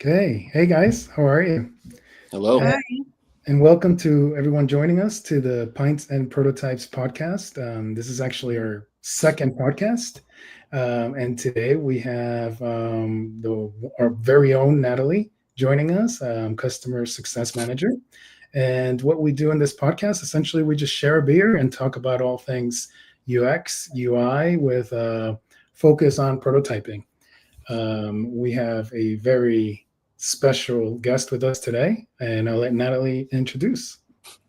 Okay. Hey guys, how are you? Hello. And, Hi. and welcome to everyone joining us to the Pints and Prototypes podcast. This is actually our second podcast. And today we have our very own Natalie joining us, customer success manager. And what we do in this podcast, essentially, we just share a beer and talk about all things UX, UI with focus on prototyping. We have a very special guest with us today, and I'll let Natalie introduce.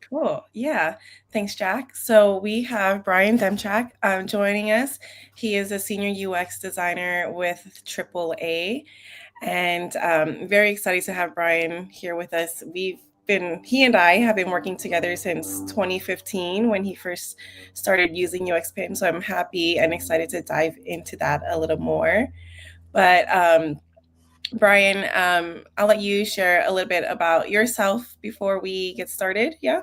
Cool. Yeah. Thanks, Jack. So we have Brian Demchak joining us. He is a senior UX designer with AAA, and very excited to have Brian here with us. He and I have been working together since 2015 when he first started using UXPin. So I'm happy and excited to dive into that a little more. But Brian, I'll let you share a little bit about yourself before we get started. Yeah.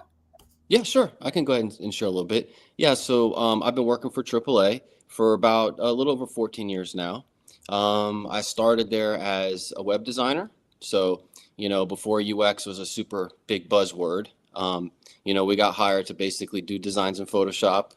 Yeah, sure. I can go ahead and share a little bit. Yeah, so I've been working for AAA for about a little over 14 years now. I started there as a web designer. So, before UX was a super big buzzword, we got hired to basically do designs in Photoshop,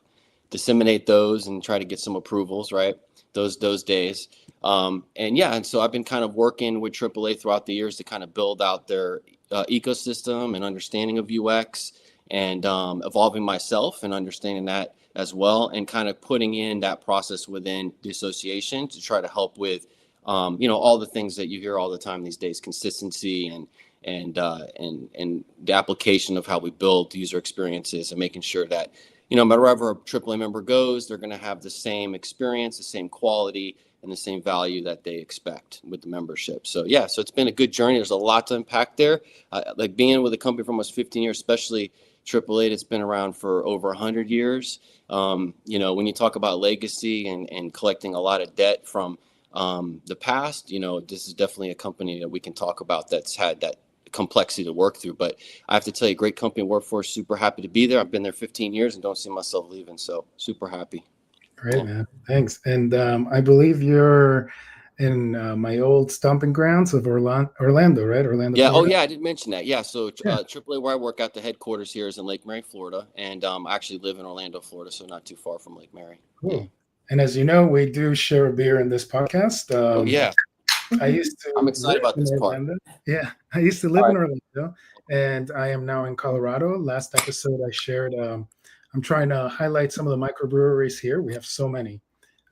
disseminate those, and try to get some approvals, right? Those days. And so I've been kind of working with AAA throughout the years to kind of build out their ecosystem and understanding of UX and evolving myself and understanding that as well, and kind of putting in that process within the association to try to help with all the things that you hear all the time these days: consistency and the application of how we build user experiences, and making sure that wherever a AAA member goes, they're going to have the same experience, the same quality, and the same value that they expect with the membership. So yeah, so it's been a good journey. There's a lot to unpack there. Like being with a company for almost 15 years, especially AAA that's been around for over 100 years. When you talk about legacy and collecting a lot of debt from the past, this is definitely a company that we can talk about that's had that complexity to work through. But I have to tell you, great company to work for. Super happy to be there. I've been there 15 years and don't see myself leaving. So super happy. Great, Yeah. man. Thanks. And I believe you're in my old stomping grounds of Orlando, right? Orlando, Yeah. Oh, Florida. yeah. I didn't mention that. Yeah. So Yeah, AAA, where I work at, the headquarters here is in Lake Mary, Florida, and I actually live in Orlando, Florida, so not too far from Lake Mary. Yeah. cool. And as you know, we do share a beer in this podcast. Oh, yeah. I used to I'm excited live about in this part. Orlando. Yeah, I used to All live in right. Orlando, and I am now in Colorado. Last episode I shared, I'm trying to highlight some of the microbreweries here. We have so many.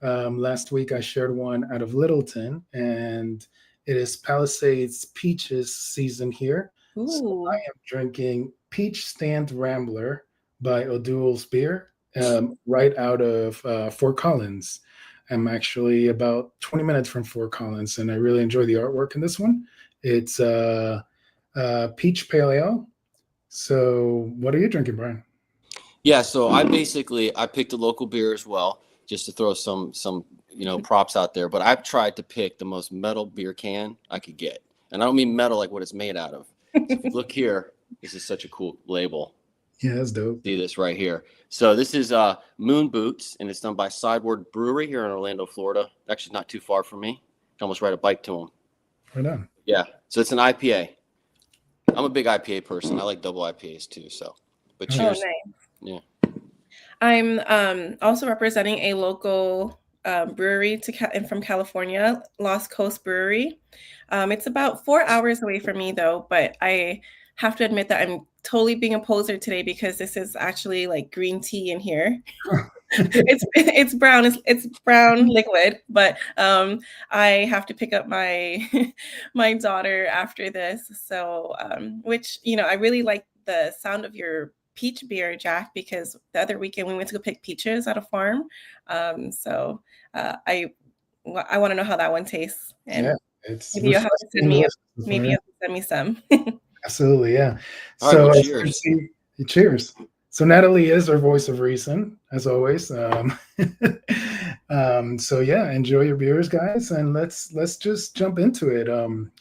Last week I shared one out of Littleton, and it is Palisades Peaches season here. So I Ooh. am drinking Peach Stand Rambler by O'Doul's Beer, right out of Fort Collins. I'm actually about 20 minutes from Fort Collins, and I really enjoy the artwork in this one. It's peach pale ale. So, what are you drinking, Brian? Yeah, so I picked a local beer as well, just to throw some props out there. But I've tried to pick the most metal beer can I could get, and I don't mean metal like what it's made out of. So if you look here, this is such a cool label. Yeah, that's dope. See this right here. So this is Moon Boots, and it's done by Sideward Brewery here in Orlando, Florida. Actually, not too far from me. You can almost ride a bike to them. Right on. Yeah. So it's an IPA. I'm a big IPA person. I like double IPAs too. So, but Oh, Oh, cheers. nice. Yeah. I'm also representing a local brewery from California, Lost Coast Brewery. It's about 4 hours away from me, though, but I have to admit that I'm totally being a poser today because this is actually like green tea in here. It's brown. It's brown liquid, but I have to pick up my my daughter after this. So which I really like the sound of your peach beer, Jack, because the other weekend we went to go pick peaches at a farm. So I want to know how that one tastes, yeah, and it's maybe you'll have to refreshing send and me. delicious so far. Maybe Yeah. you'll have to send me some. Absolutely, yeah. All right. Well, So, cheers. cheers. So Natalie is our voice of reason, as always. So yeah, enjoy your beers, guys, and let's just jump into it.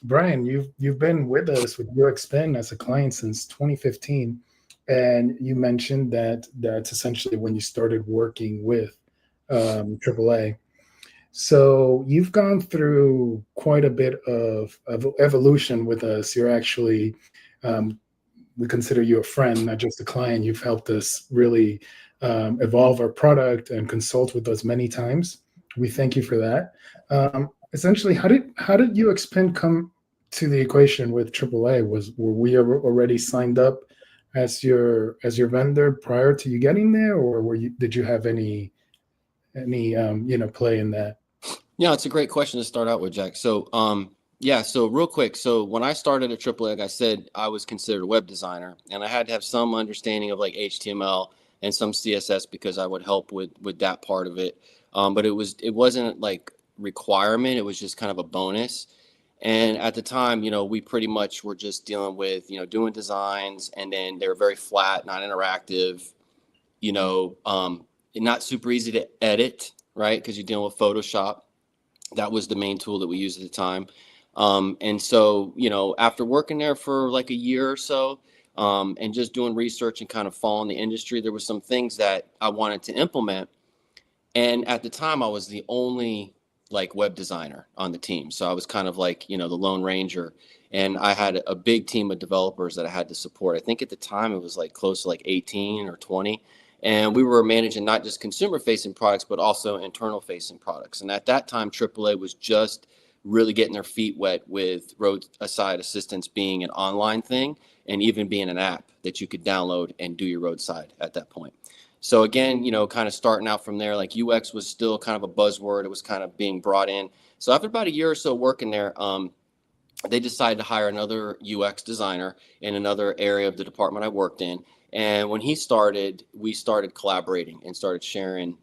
Brian, you've been with us with UXPin as a client since 2015, and you mentioned that that's essentially when you started working with AAA. So you've gone through quite a bit of evolution with us. You're actually, um, we consider you a friend, not just a client. You've helped us really evolve our product and consult with us many times. We thank you for that. Essentially, how did UXPin come to the equation with AAA? Were we already signed up as your vendor prior to you getting there, or did you have any play in that? Yeah, it's a great question to start out with, Jack. So, yeah, so real quick. So when I started at AAA, like I said, I was considered a web designer, and I had to have some understanding of like HTML and some CSS because I would help with that part of it. But it wasn't like requirement. It was just kind of a bonus. And at the time, we pretty much were just dealing with, doing designs, and then they were very flat, not interactive, not super easy to edit, right? Because you're dealing with Photoshop. That was the main tool that we used at the time. And so, after working there for like a year or so, and just doing research and kind of following the industry, there were some things that I wanted to implement. And at the time, I was the only like web designer on the team. So I was kind of like, the Lone Ranger. And I had a big team of developers that I had to support. I think at the time it was like close to like 18 or 20. And we were managing not just consumer facing products, but also internal facing products. And at that time, AAA was just really getting their feet wet with roadside assistance being an online thing and even being an app that you could download and do your roadside at that point. So again, kind of starting out from there, like UX was still kind of a buzzword. It was kind of being brought in. So after about a year or so working there, they decided to hire another UX designer in another area of the department I worked in. And when he started, we started collaborating and started sharing,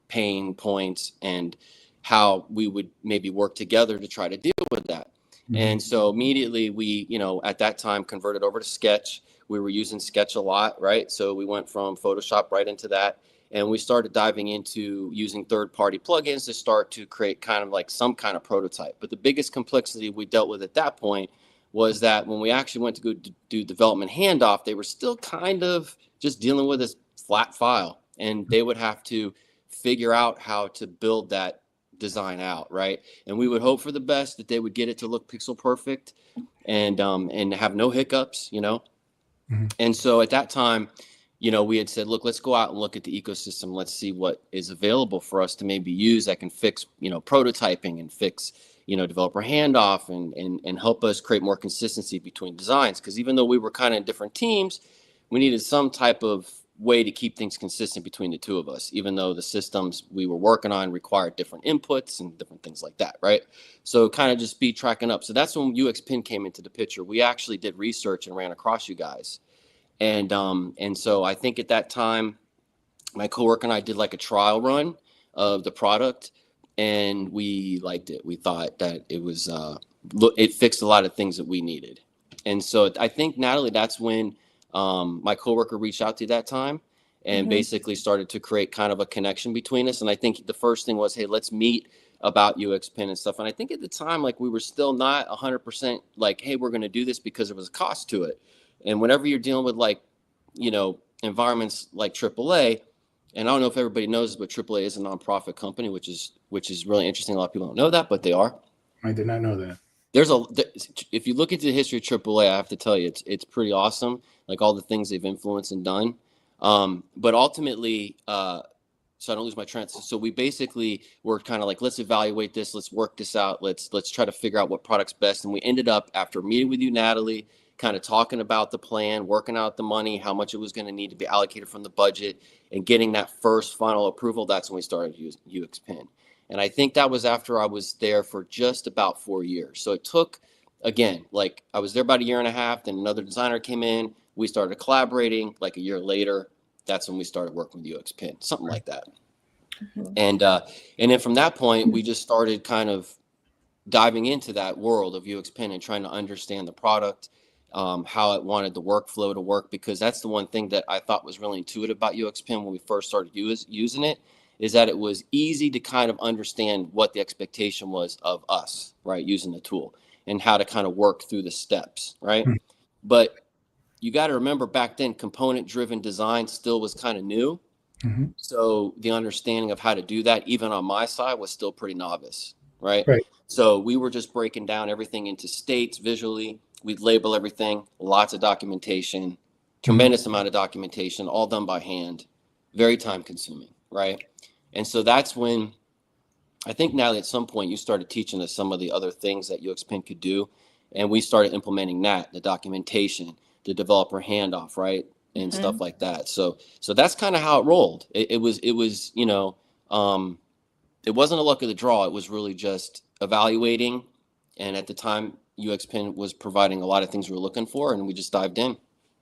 pain points and how we would maybe work together to try to deal with that. Mm-hmm. And so immediately we, at that time converted over to Sketch. We were using Sketch a lot, right? So we went from Photoshop right into that. And we started diving into using third-party plugins to start to create kind of like some kind of prototype. But the biggest complexity we dealt with at that point was that when we actually went to go do development handoff, they were still kind of just dealing with this flat file. And they would have to figure out how to build that design out, right? And we would hope for the best that they would get it to look pixel perfect and have no hiccups, Mm-hmm. And so at that time, we had said, look, let's go out and look at the ecosystem. Let's see what is available for us to maybe use that can fix, prototyping and fix, developer handoff and help us create more consistency between designs. Because even though we were kind of in different teams, we needed some type of way to keep things consistent between the two of us, even though the systems we were working on required different inputs and different things like that, right? So kind of just speed tracking up. So that's when UXPin came into the picture. We actually did research and ran across you guys. And so I think at that time, my coworker and I did like a trial run of the product, and we liked it. We thought that it was it fixed a lot of things that we needed. And so I think, Natalie, that's when my coworker reached out to you that time and mm-hmm. basically started to create kind of a connection between us. And I think the first thing was, hey, let's meet about UXPin and stuff. And I think at the time, like we were still not 100% like, hey, we're going to do this because there was a cost to it. And whenever you're dealing with like, environments like AAA, and I don't know if everybody knows, but AAA is a nonprofit company, which is really interesting. A lot of people don't know that, but they are. I did not know that. If you look into the history of AAA, I have to tell you, it's pretty awesome. Like all the things they've influenced and done. But ultimately, so I don't lose my train. So we basically were kind of like, let's evaluate this. Let's work this out. Let's try to figure out what product's best. And we ended up, after meeting with you, Natalie, kind of talking about the plan, working out the money, how much it was going to need to be allocated from the budget, and getting that first final approval. That's when we started using UXPin. And I think that was after I was there for just about 4 years. So it took, again, like I was there about a year and a half, then another designer came in, we started collaborating. Like a year later, that's when we started working with UXPin, something like that. Mm-hmm. And then from that point, we just started kind of diving into that world of UXPin and trying to understand the product, how it wanted the workflow to work, because that's the one thing that I thought was really intuitive about UXPin when we first started using it, is that it was easy to kind of understand what the expectation was of us, right, using the tool, and how to kind of work through the steps, right? Mm-hmm. But you got to remember back then, component-driven design still was kind of new. Mhm. So the understanding of how to do that, even on my side, was still pretty novice, right? Right. So we were just breaking down everything into states visually. We'd label everything, lots of documentation, Mhm. tremendous amount of documentation, all done by hand, very time consuming, right? And so that's when I think, Natalie, at some point you started teaching us some of the other things that UXPin could do. And we started implementing that, the documentation, the developer handoff, right? And Mhm. stuff like that. So that's kind of how it rolled. It was, it wasn't a luck of the draw. It was really just evaluating. And at the time, UXPin was providing a lot of things we were looking for, and we just dived in.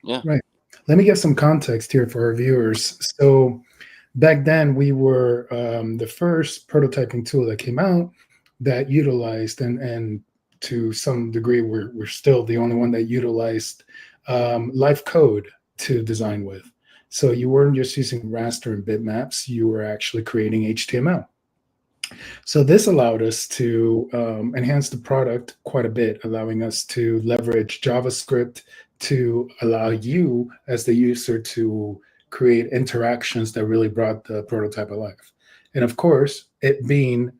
Yeah. Right. Let me give some context here for our viewers. So back then, we were the first prototyping tool that came out that utilized, and to some degree, we're still the only one that utilized live code to design with. So you weren't just using raster and bitmaps, you were actually creating HTML. So this allowed us to enhance the product quite a bit, allowing us to leverage JavaScript to allow you as the user to create interactions that really brought the prototype alive. And of course, it being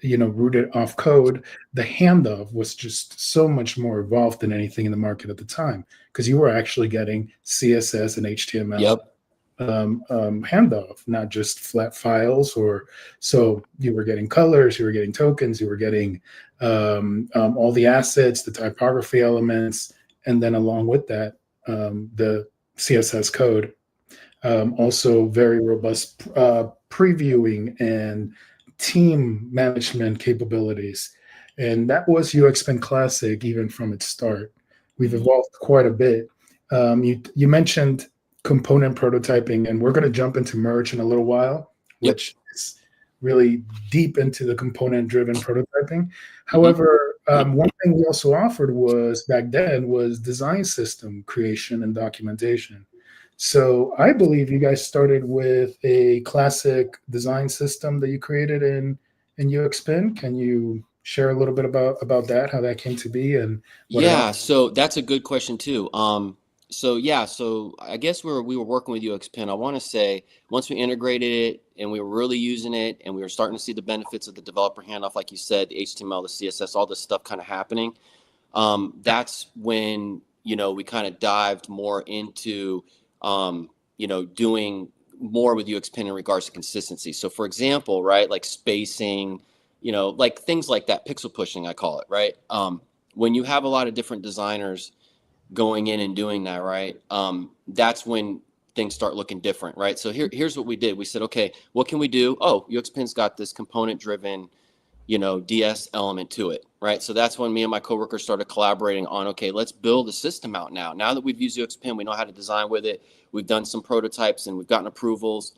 rooted off code, the handoff was just so much more evolved than anything in the market at the time because you were actually getting CSS and HTML Yep. handoff, not just flat files. Or so you were getting colors, you were getting tokens, you were getting all the assets, the typography elements, and then along with that, the CSS code. Also, very robust previewing and team management capabilities. And that was UXPin Classic even from its start. We've Mhm. evolved quite a bit. You mentioned component prototyping, and we're going to jump into merge in a little while, Yep. which is really deep into the component driven prototyping. Hmm. However, one thing we also offered was back then was design system creation and documentation. So I believe you guys started with a classic design system that you created in UXPin. Can you share a little bit about that, how that came to be, and what it Yeah, so that's a good question too. So yeah, so I guess we were working with UXPin. I want to say once we integrated it and we were really using it and we were starting to see the benefits of the developer handoff, like you said, the HTML, the CSS, all this stuff kind of happening. That's when we kind of dived more into doing more with UXPin in regards to consistency. So for example, right, like spacing, like things like that, pixel pushing, I call it, right? When you have a lot of different designers going in and doing that, right? That's when things start looking different, right? So here's what we did. We said, okay, what can we do? Oh, UXPin's got this component driven, DS element to it, right? So that's when me and my coworkers started collaborating on, okay, let's build a system out now. Now that we've used UXPin, we know how to design with it. We've done some prototypes and we've gotten approvals.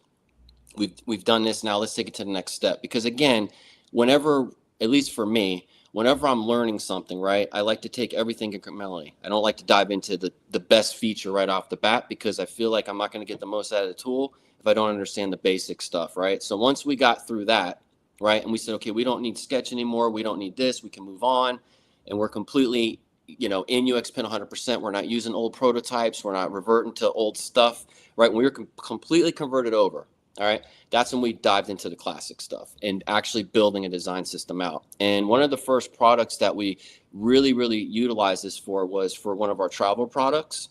We've done this. Now let's take it to the next step. Because again, whenever, at least for me, whenever I'm learning something, right, I like to take everything incrementally. I don't like to dive into the best feature right off the bat because I feel like I'm not going to get the most out of the tool if I don't understand the basic stuff, right? So once we got through that, right, and we said, okay, we don't need Sketch anymore. We don't need this. We can move on. And we're completely, in UXPin 100%. We're not using old prototypes. We're not reverting to old stuff, right? We were completely converted over. All right. That's when we dived into the classic stuff and actually building a design system out. And one of the first products that we really, really utilized this for was for one of our travel products.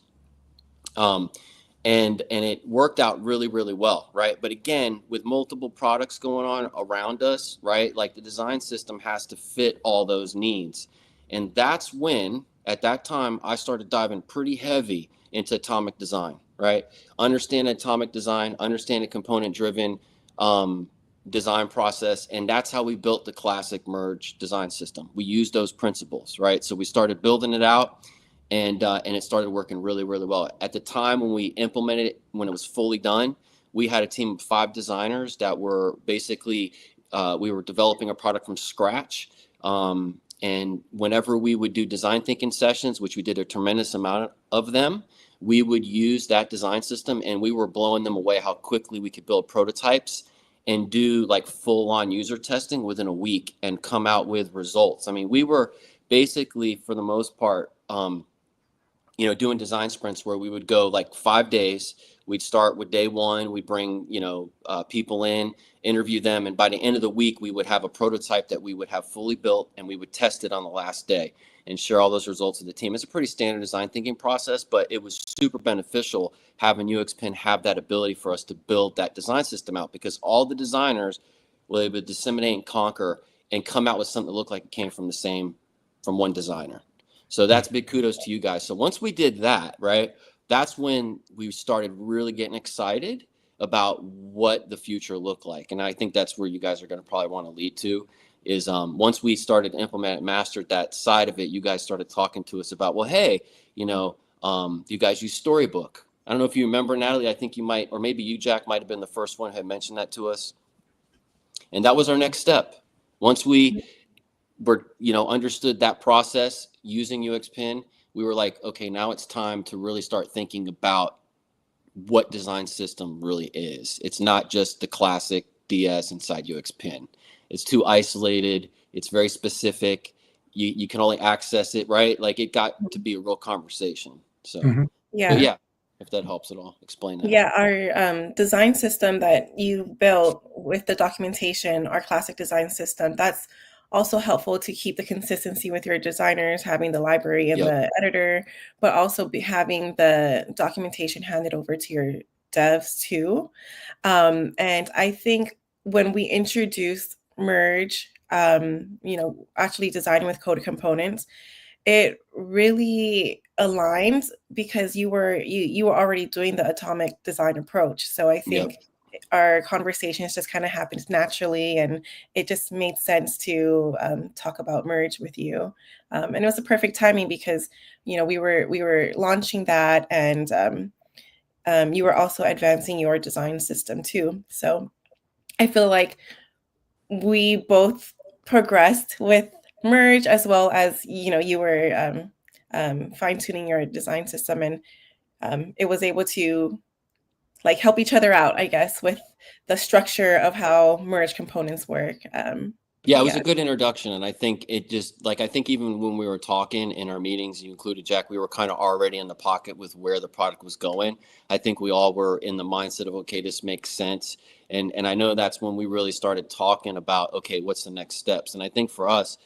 Um, and it worked out really, really well, right? But again, with multiple products going on around us, right, like the design system has to fit all those needs. And that's when at that time I started diving pretty heavy into atomic design, right? Understand atomic design, understand a component driven design process, and that's how we built the classic merge design system. We used those principles, right? So we started building it out, and it started working really, really well. At the time when we implemented it, when it was fully done, we had a team of 5 designers that were basically we were developing a product from scratch. And whenever we would do design thinking sessions, which we did a tremendous amount of them, we would use that design system, and we were blowing them away how quickly we could build prototypes and do like full on user testing within a week and come out with results. I mean, we were basically, for the most part, doing design sprints where we would go like 5 days. We'd start with day one. We'd bring, people in, interview them. And by the end of the week, we would have a prototype that we would have fully built, and we would test it on the last day and share all those results with the team. It's a pretty standard design thinking process, but it was super beneficial having UXPin have that ability for us to build that design system out, because all the designers were able to disseminate and conquer and come out with something that looked like it came from one designer. So that's big kudos to you guys. So once we did that, right, that's when we started really getting excited about what the future looked like. And I think that's where you guys are going to probably want to lead to is once we started to implement and mastered that side of it, you guys started talking to us about, well, hey, you guys use Storybook. I don't know if you remember, Natalie, I think you might, or maybe you, Jack, might have been the first one who had mentioned that to us. And that was our next step. Once we understood that process using UXPin, we were like, okay, now it's time to really start thinking about what design system really is. It's not just the classic DS inside UXPin. It's too isolated. It's very specific. You can only access it, right? Like it got to be a real conversation. So, yeah. But yeah, if that helps at all, explain that. Yeah, our design system that you built with the documentation, our classic design system, that's also helpful to keep the consistency with your designers, having the library and the editor, but also having the documentation handed over to your devs too. And I think when we introduced Merge, actually designing with coded components, it really aligned because you were already doing the atomic design approach. So I think our conversations just kind of happened naturally, and it just made sense to talk about Merge with you. And it was a perfect timing because we were launching that, and you were also advancing your design system too. So I feel like we both progressed with Merge, as well as you were fine-tuning your design system, and it was able to like help each other out, I guess, with the structure of how Merge components work. It was a good introduction, and I think it just I think even when we were talking in our meetings, you included Jack, we were kind of already in the pocket with where the product was going. I think we all were in the mindset of, okay, this makes sense. And I know that's when we really started talking about, okay, what's the next steps? And I think for us,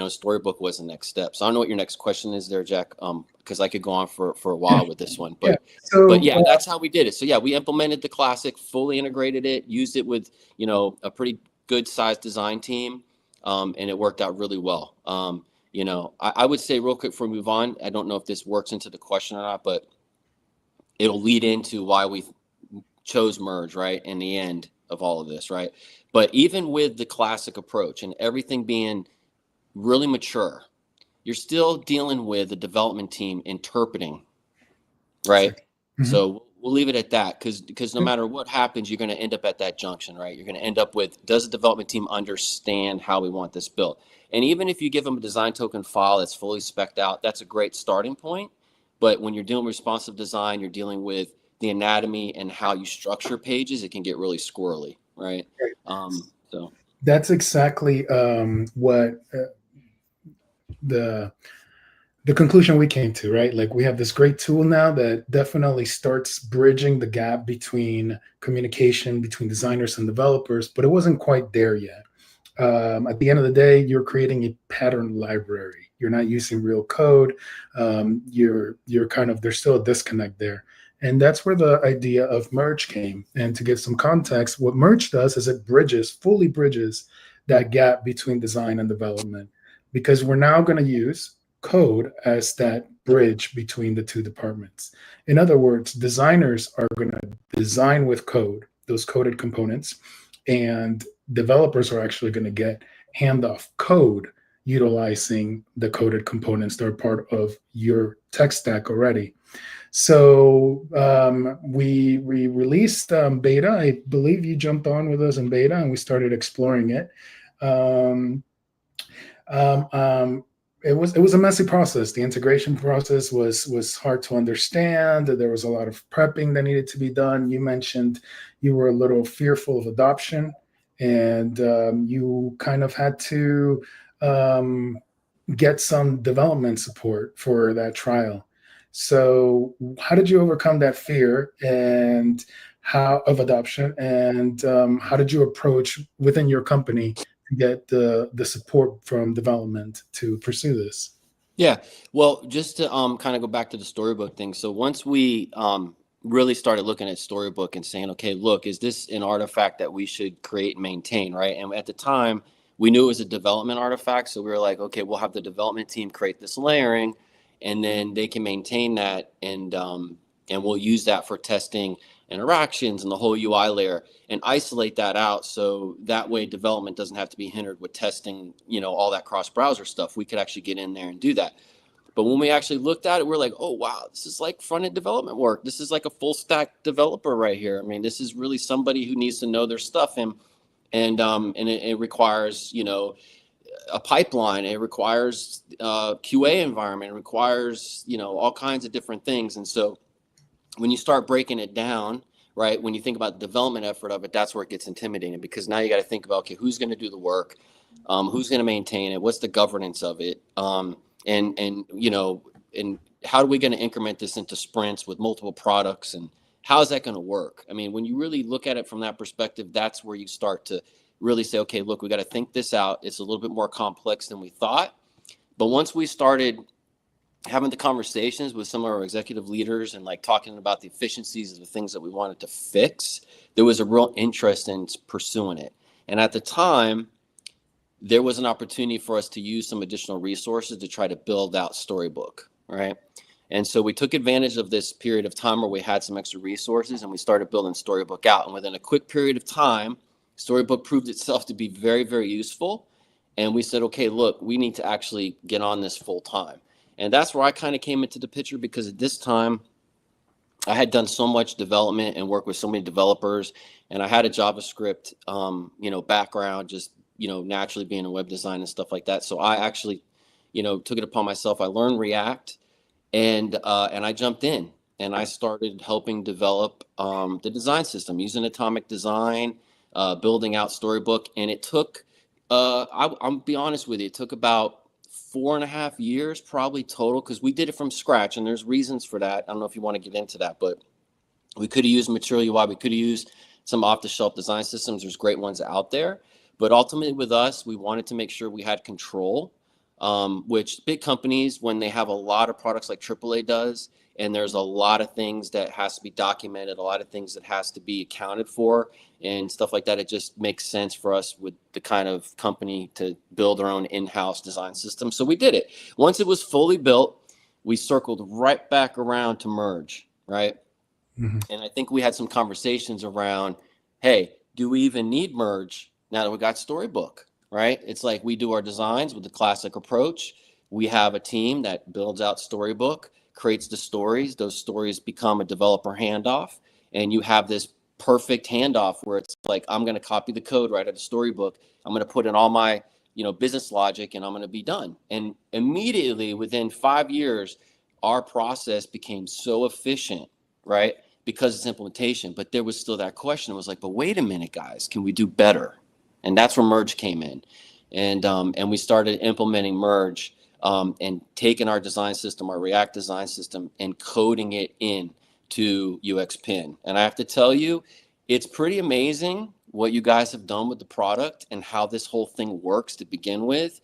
Storybook was the next step. So I don't know what your next question is there, Jack, because I could go on for a while with this one. But that's how we did it. So yeah, we implemented the classic, fully integrated it, used it with, a pretty good sized design team, and it worked out really well. I would say real quick before we move on, I don't know if this works into the question or not, but it'll lead into why we chose Merge, right, in the end of all of this, right? But even with the classic approach and everything being really mature, you're still dealing with the development team interpreting, right? Mm-hmm. So we'll leave it at that, because no matter what happens, you're going to end up at that junction, right? You're going to end up with, does the development team understand how we want this built? And even if you give them a design token file that's fully spec'd out, that's a great starting point. But when you're dealing with responsive design, you're dealing with the anatomy and how you structure pages, it can get really squirrely, right? So that's exactly what the conclusion we came to, right? Like, we have this great tool now that definitely starts bridging the gap between communication between designers and developers, but it wasn't quite there yet. At the end of the day, you're creating a pattern library. You're not using real code. You're kind of, there's still a disconnect there. And that's where the idea of Merge came. And to give some context, what Merge does is it fully bridges that gap between design and development, because we're now going to use code as that bridge between the two departments. In other words, designers are going to design with code, those coded components, and developers are actually going to get handoff code utilizing the coded components that are part of your tech stack already. So we released beta. I believe you jumped on with us in beta, and we started exploring it. It was a messy process. The integration process was hard to understand. There was a lot of prepping that needed to be done. You mentioned you were a little fearful of adoption, and you kind of had to get some development support for that trial. So how did you overcome that fear and how of adoption, and how did you approach within your company to get the support from development to pursue this? Yeah. Well, just to kind of go back to the storybook thing. So once we really started looking at storybook and saying, okay, look, is this an artifact that we should create and maintain, right? And at the time, we knew it was a development artifact, so we were like, okay, we'll have the development team create this layering, and then they can maintain that, and we'll use that for testing interactions and the whole UI layer, and isolate that out so that way development doesn't have to be hindered with testing, all that cross-browser stuff. We could actually get in there and do that. But when we actually looked at it, we're like, oh, wow, this is like front-end development work. This is like a full-stack developer right here. I mean, this is really somebody who needs to know their stuff, and it requires, a pipeline. It requires QA environment. It requires, all kinds of different things. And so when you start breaking it down, right, when you think about the development effort of it, that's where it gets intimidating, because now you got to think about, okay, who's going to do the work, who's going to maintain it, what's the governance of it, and how are we going to increment this into sprints with multiple products, and how is that going to work? I mean, when you really look at it from that perspective, that's where you start to really say, okay, look, we got to think this out. It's a little bit more complex than we thought. But once we started having the conversations with some of our executive leaders and like talking about the efficiencies of the things that we wanted to fix, there was a real interest in pursuing it. And at the time, there was an opportunity for us to use some additional resources to try to build out Storybook, right? And so we took advantage of this period of time where we had some extra resources, and we started building Storybook out. And within a quick period of time, Storybook proved itself to be very, very useful. And we said, okay, look, we need to actually get on this full time. And that's where I kind of came into the picture, because at this time, I had done so much development and worked with so many developers, and I had a JavaScript, background, just, naturally being in web design and stuff like that. So I actually, took it upon myself. I learned React, and I jumped in and I started helping develop the design system using Atomic Design, building out Storybook. And it took, I'll be honest with you, it took about 4.5 years probably total, because we did it from scratch, and there's reasons for that. I don't know if you want to get into that, but we could have used Material UI. We could have used some off-the-shelf design systems. There's great ones out there. But ultimately with us, we wanted to make sure we had control, which big companies, when they have a lot of products like AAA does, and there's a lot of things that has to be documented, a lot of things that has to be accounted for and stuff like that, it just makes sense for us with the kind of company to build our own in-house design system. So we did it. Once it was fully built, we circled right back around to merge, right? Mm-hmm. And I think we had some conversations around, hey, do we even need merge now that we got Storybook, right? It's like we do our designs with the classic approach. We have a team that builds out Storybook, creates the stories. Those stories become a developer handoff, and you have this perfect handoff where it's like, I'm going to copy the code right out of Storybook. I'm going to put in all my, business logic, and I'm going to be done. And immediately within 5 years, our process became so efficient, right? Because it's implementation. But there was still that question. It was like, but wait a minute, guys, can we do better? And that's where Merge came in. And we started implementing Merge, and taking our design system, our React design system, and coding it in to UXPin. And I have to tell you, it's pretty amazing what you guys have done with the product and how this whole thing works to begin with.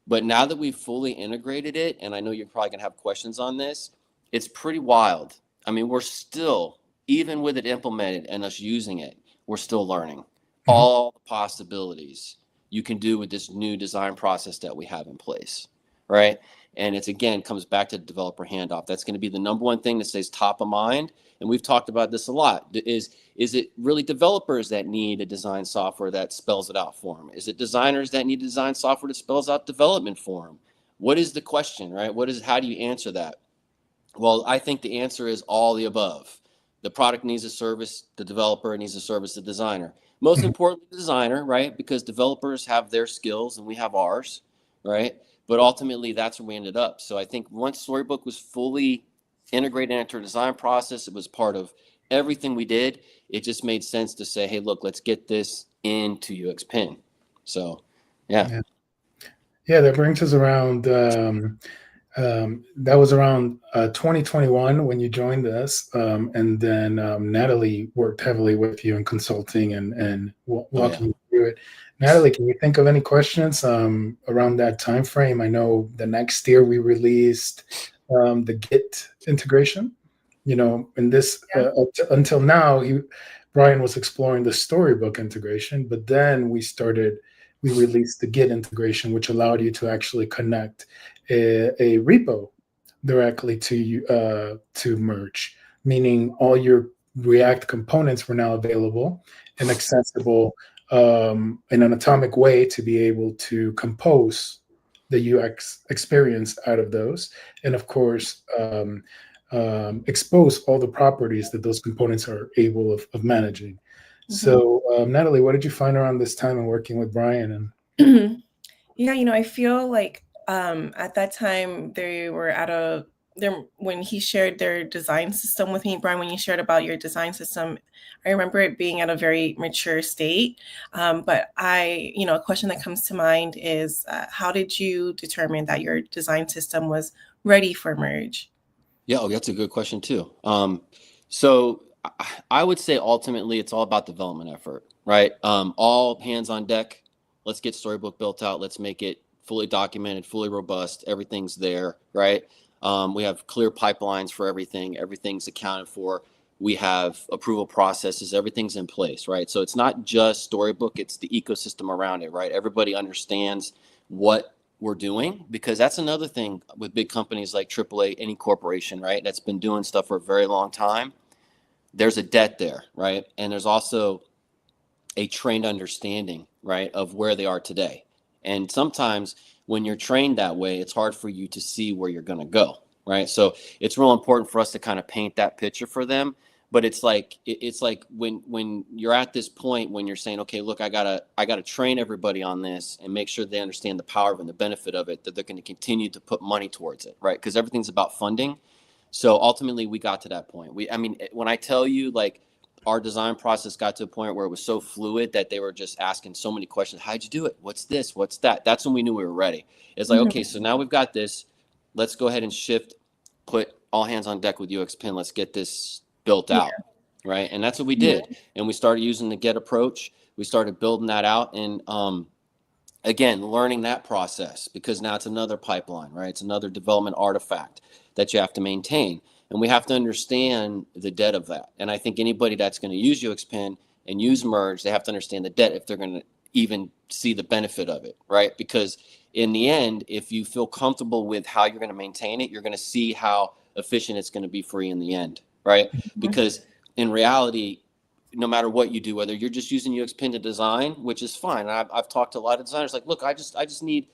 But now that we've fully integrated it, and I know you're probably gonna have questions on this, it's pretty wild. I mean, we're still, even with it implemented and us using it, we're still learning all the possibilities you can do with this new design process that we have in place, right? And it's, again, comes back to the developer handoff. That's going to be the number one thing that stays top of mind. And we've talked about this a lot. Is it really developers that need a design software that spells it out for them? Is it designers that need design software that spells out development for them? What is the question, right? How do you answer that? Well, I think the answer is all the above. The product needs a service, the developer needs a service, the designer. Most importantly, the designer, right? Because developers have their skills and we have ours, right? But ultimately, that's where we ended up. So I think once Storybook was fully integrated into our design process, it was part of everything we did. It just made sense to say, hey, look, let's get this into UXPin. So, yeah. Yeah, that brings us around That was around 2021 when you joined us, and then Natalie worked heavily with you in consulting and Oh yeah. walking you through it. Natalie, can you think of any questions around that time frame? I know the next year we released the Git integration. You know, in this Yeah. until now, Brian was exploring the storybook integration, but then we released the Git integration, which allowed you to actually connect a repo directly to merge, meaning all your React components were now available and accessible in an atomic way to be able to compose the UX experience out of those, and of course expose all the properties that those components are able of managing. So, Natalie, what did you find around this time in working with Brian? And yeah, I feel like at that time they were when he shared their design system with me, Brian, when you shared about your design system, I remember it being at a very mature state. But a question that comes to mind is how did you determine that your design system was ready for merge? Yeah, oh, that's a good question too. So I would say ultimately it's all about development effort, right? All hands on deck. Let's get Storybook built out. Let's make it fully documented, fully robust. Everything's there, right? We have clear pipelines for everything. Everything's accounted for. We have approval processes. Everything's in place, right? So it's not just Storybook. It's the ecosystem around it, right? Everybody understands what we're doing, because that's another thing with big companies like AAA, any corporation, right? That's been doing stuff for a very long time. There's a debt there, right? And there's also a trained understanding, right, of where they are today. And sometimes when you're trained that way, it's hard for you to see where you're going to go, right? So it's real important for us to kind of paint that picture for them. But it's like when you're at this point when you're saying, okay, look, I gotta train everybody on this and make sure they understand the power and the benefit of it, that they're going to continue to put money towards it, right? Because everything's about funding. So ultimately, we got to that point. When I tell you, like, our design process got to a point where it was so fluid that they were just asking so many questions. How'd you do it? What's this? What's that? That's when we knew we were ready. It's like, okay, so now we've got this. Let's go ahead and put all hands on deck with UXPin. Let's get this built out, right? And that's what we did. And we started using the Get approach. We started building that out, and again, learning that process, because now it's another pipeline, right? It's another development artifact that you have to maintain. And we have to understand the debt of that. And I think anybody that's going to use UXPin and use Merge, they have to understand the debt if they're going to even see the benefit of it, right? Because in the end, if you feel comfortable with how you're going to maintain it, you're going to see how efficient it's going to be for you in the end, right? Because in reality, no matter what you do, whether you're just using UXPin to design, which is fine. I've talked to a lot of designers like, look, I just need,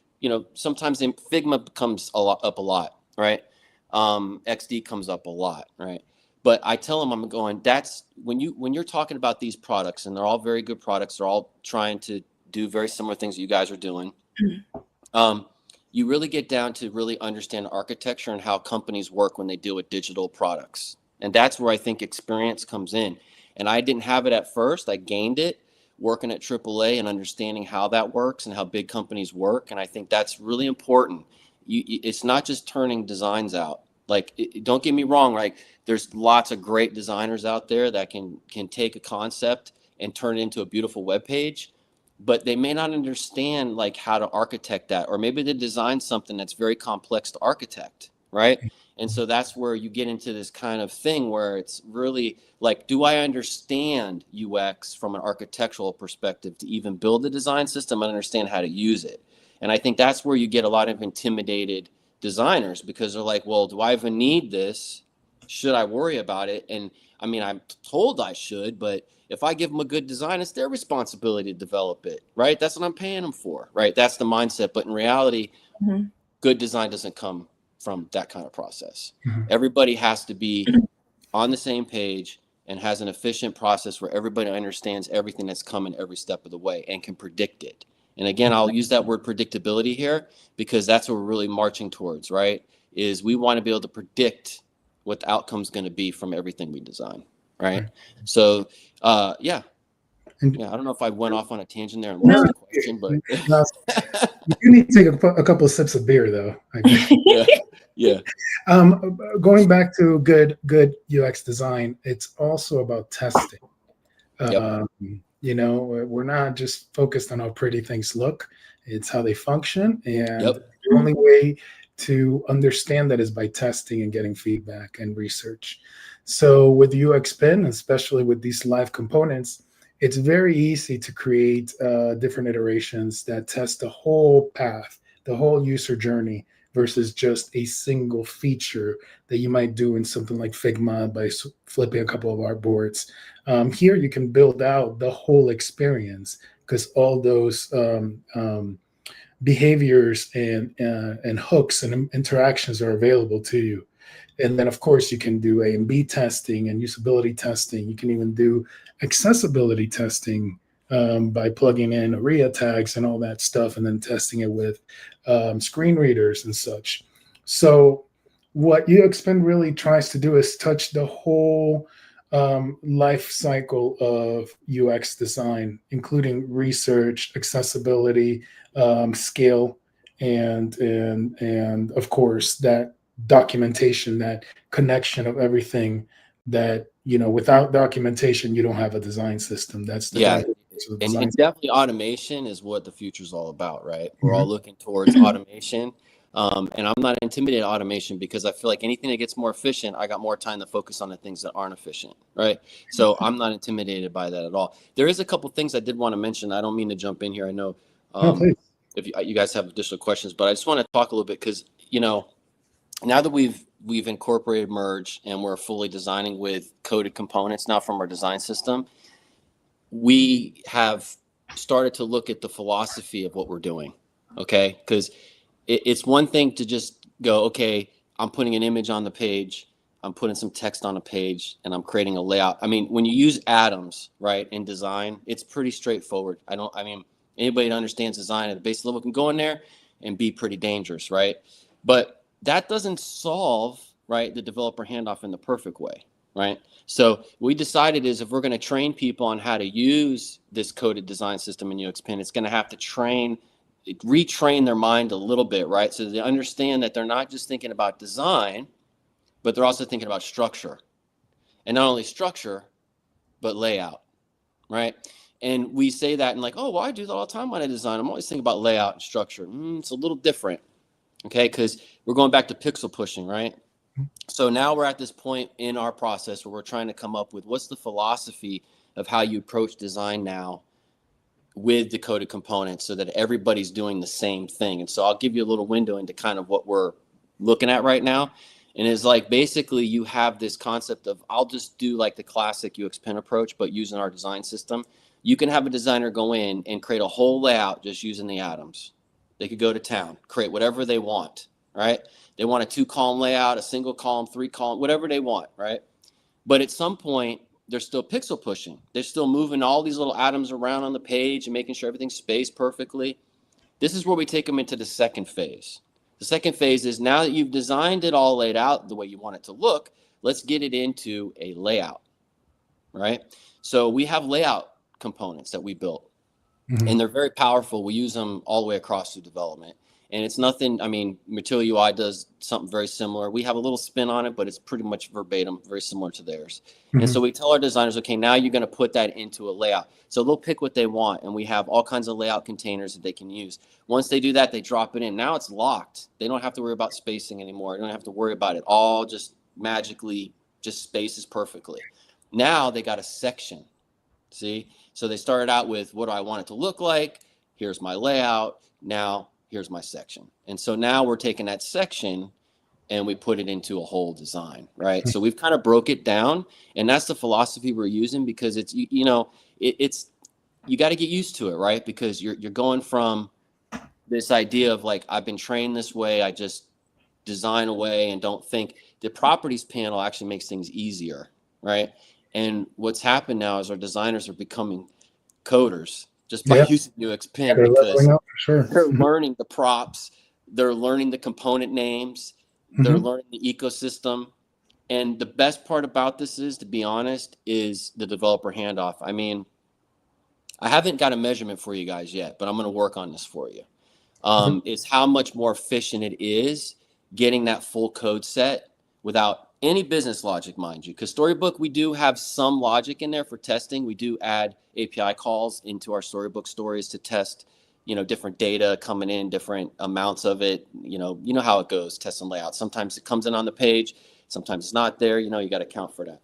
sometimes Figma comes up a lot, right? XD comes up a lot, right? But I tell them, I'm going, that's when you're talking about these products, and they're all very good products. They're all trying to do very similar things that you guys are doing. You really get down to really understand architecture and how companies work when they deal with digital products. And that's where I think experience comes in. And I didn't have it at first. I gained it working at AAA and understanding how that works and how big companies work. And I think that's really important. It's not just turning designs out. Like, don't get me wrong, right? There's lots of great designers out there that can take a concept and turn it into a beautiful web page, but they may not understand like how to architect that, or maybe they design something that's very complex to architect, right? And so that's where you get into this kind of thing where it's really like, do I understand UX from an architectural perspective to even build the design system and understand how to use it? And I think that's where you get a lot of intimidated designers, because they're like, well, do I even need this? Should I worry about it? And I mean, I'm told I should, but if I give them a good design, it's their responsibility to develop it, right? That's what I'm paying them for, right? That's the mindset. But in reality, good design doesn't come from that kind of process. Everybody has to be on the same page and has an efficient process where everybody understands everything that's coming every step of the way and can predict it. And again, I'll use that word predictability here, because that's what we're really marching towards, right? Is we want to be able to predict what the outcome's going to be from everything we design, right? So, yeah. And Yeah, I don't know if I went off on a tangent there and no, lost the question, but no, you need to take a couple of sips of beer, though. I think. yeah, yeah, Going back to good UX design, it's also about testing. yep, Um, we're not just focused on how pretty things look; it's how they function. And yep, the only way to understand that is by testing and getting feedback and research. So with UXPin, especially with these live components, it's very easy to create different iterations that test the whole path, the whole user journey, versus just a single feature that you might do in something like Figma by flipping a couple of artboards. Here, you can build out the whole experience because all those behaviors and hooks and interactions are available to you. And then, of course, you can do A and B testing and usability testing. You can even do accessibility testing by plugging in ARIA tags and all that stuff, and then testing it with screen readers and such. So, what UXPin really tries to do is touch the whole life cycle of UX design, including research, accessibility, scale, and of course that documentation, that connection of everything. That without documentation, you don't have a design system. That's the yeah. driving force of the And, design and definitely automation is what the future's all about, right? We're all system. looking towards automation. And I'm not intimidated by automation because I feel like anything that gets more efficient, I got more time to focus on the things that aren't efficient, right? So I'm not intimidated by that at all. There is a couple things I did want to mention. I don't mean to jump in here. I know No, please. if you guys have additional questions, but I just want to talk a little bit because, now that we've incorporated Merge and we're fully designing with coded components now from our design system, we have started to look at the philosophy of what we're doing. Okay, because it's one thing to just go, okay, I'm putting an image on the page, I'm putting some text on a page, and I'm creating a layout. I mean, when you use atoms, right, in design, it's pretty straightforward. I mean, anybody that understands design at the base level can go in there and be pretty dangerous, right? But that doesn't solve, right, the developer handoff in the perfect way, right? So we decided is if we're going to train people on how to use this coded design system in UXPin, it's going to have to retrain their mind a little bit, right? So they understand that they're not just thinking about design, but they're also thinking about structure. And not only structure, but layout, right? And we say that and like, oh, well, I do that all the time when I design. I'm always thinking about layout and structure. It's a little different, okay? Because we're going back to pixel pushing, right? So now we're at this point in our process where we're trying to come up with what's the philosophy of how you approach design now with the coded components so that everybody's doing the same thing. And so I'll give you a little window into kind of what we're looking at right now. And it's like basically you have this concept of I'll just do like the classic UXPin approach, but using our design system. You can have a designer go in and create a whole layout just using the atoms. They could go to town, create whatever they want, right? They want a 2-column layout, a single column, 3-column, whatever they want, right? But at some point, they're still pixel pushing. They're still moving all these little atoms around on the page and making sure everything's spaced perfectly. This is where we take them into the second phase. The second phase is now that you've designed it all laid out the way you want it to look, let's get it into a layout, right? So we have layout components that we built, and they're very powerful. We use them all the way across through development. And it's nothing, I mean, Material UI does something very similar. We have a little spin on it, but it's pretty much verbatim, very similar to theirs. And so we tell our designers, okay, now you're going to put that into a layout. So they'll pick what they want, and we have all kinds of layout containers that they can use. Once they do that, they drop it in. Now it's locked. They don't have to worry about spacing anymore. They don't have to worry about it. All just magically just spaces perfectly. Now they got a section, see? So they started out with what do I want it to look like? Here's my layout. Now here's my section. And so now we're taking that section and we put it into a whole design, right? So we've kind of broke it down, and that's the philosophy we're using because it's, it's you got to get used to it, right? Because you're going from this idea of like, I've been trained this way, I just design away and don't think. The properties panel actually makes things easier, right? And what's happened now is our designers are becoming coders just by using UXPin because they're learning the props, they're learning the component names, they're learning the ecosystem. And the best part about this is, to be honest, is the developer handoff. I mean, I haven't got a measurement for you guys yet, but I'm going to work on this for you. Mhm. Is how much more efficient it is getting that full code set without any business logic, mind you. Because Storybook, we do have some logic in there for testing. We do add API calls into our Storybook stories to test, different data coming in, different amounts of it. You know how it goes, test and layout. Sometimes it comes in on the page, sometimes it's not there. You got to account for that.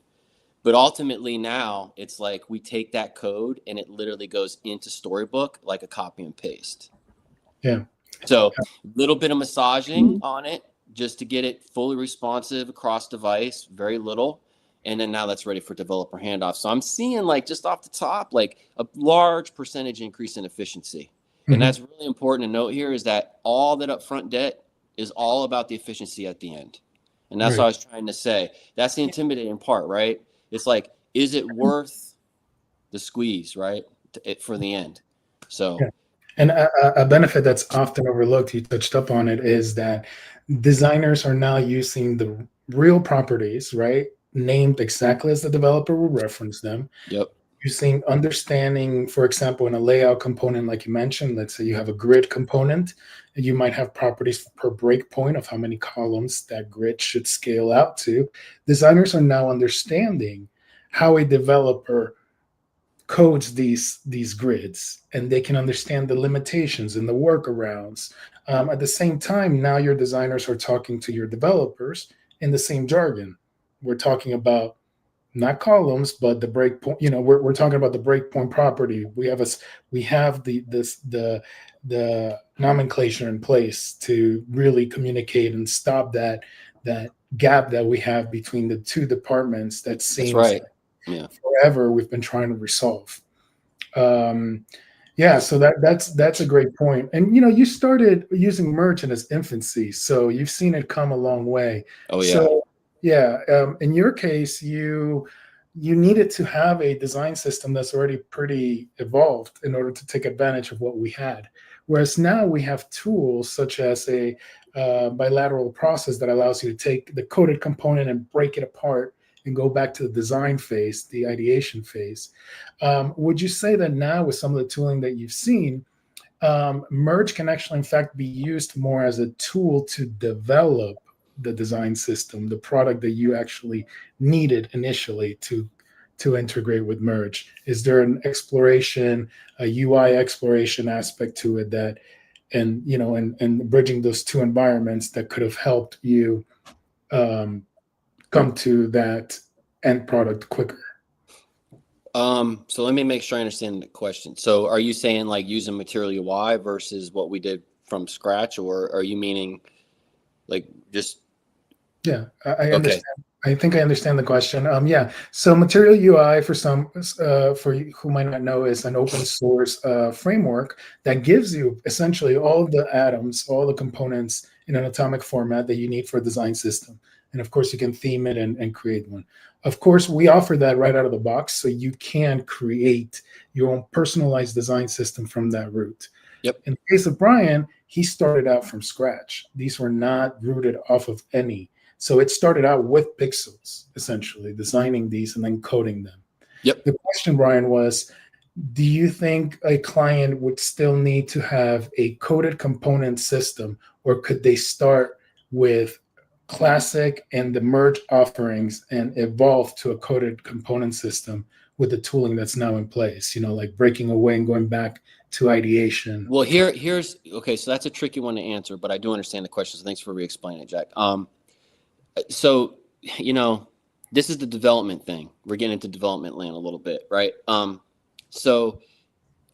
But ultimately now it's like we take that code and it literally goes into Storybook like a copy and paste. Yeah. So a little bit of massaging on it just to get it fully responsive across device, very little. And then now that's ready for developer handoff. So I'm seeing like just off the top, like a large percentage increase in efficiency. And that's really important to note here is that all that upfront debt is all about the efficiency at the end. And that's Right. what I was trying to say. That's the intimidating part, right? It's like, is it worth the squeeze, right? For the end. So Yeah. And a benefit that's often overlooked, you touched up on it, is that designers are now using the real properties, right? Named exactly as the developer will reference them. yep. Using understanding, for example, in a layout component, like you mentioned, let's say you have a grid component, and you might have properties per breakpoint of how many columns that grid should scale out to. Designers are now understanding how a developer codes these grids, and they can understand the limitations and the workarounds. At the same time, now your designers are talking to your developers in the same jargon. We're talking about not columns, but the breakpoint. We're talking about the breakpoint property. We have the nomenclature in place to really communicate and stop that gap that we have between the two departments that That's seems right. Yeah. forever we've been trying to resolve. Yeah, so that's a great point. And you started using merge in its infancy, so you've seen it come a long way. Oh yeah. So yeah, in your case, you needed to have a design system that's already pretty evolved in order to take advantage of what we had. Whereas now we have tools such as a bilateral process that allows you to take the coded component and break it apart and go back to the design phase, the ideation phase. Would you say that now with some of the tooling that you've seen, merge can actually in fact be used more as a tool to develop the design system, the product that you actually needed initially to integrate with merge? Is there an exploration, a UI exploration aspect to it that, and bridging those two environments that could have helped you come to that end product quicker? So let me make sure I understand the question. So are you saying like using Material UI versus what we did from scratch, or are you meaning like just Yeah, I okay? understand. I think I understand the question. Yeah. So Material UI, for some, for who might not know, is an open source framework that gives you essentially all the atoms, all the components in an atomic format that you need for a design system. And of course, you can theme it and create one. Of course, we offer that right out of the box, so you can create your own personalized design system from that root. Yep. In the case of Brian, he started out from scratch. These were not rooted off of any. So it started out with pixels, essentially, designing these and then coding them. Yep. The question, Brian, was, do you think a client would still need to have a coded component system, or could they start with Classic and the merge offerings and evolve to a coded component system with the tooling that's now in place, like breaking away and going back to ideation? Well, here's okay. So that's a tricky one to answer, but I do understand the question. So thanks for re-explaining it, Jack. So this is the development thing. We're getting into development land a little bit, right? So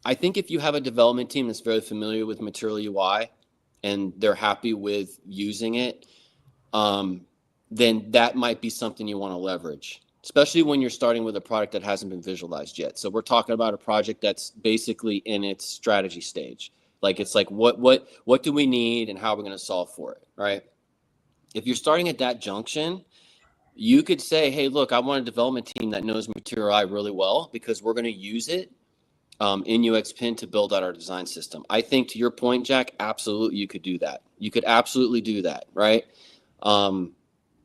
I think if you have a development team that's very familiar with Material UI and they're happy with using it, then that might be something you want to leverage, especially when you're starting with a product that hasn't been visualized yet. So we're talking about a project that's basically in its strategy stage. Like it's like what do we need and how are we going to solve for it, right? If you're starting at that junction, you could say, hey, look, I want a development team that knows Material UI really well because we're going to use it in UXPin to build out our design system. I think to your point, Jack, absolutely you could do that. You could absolutely do that, right?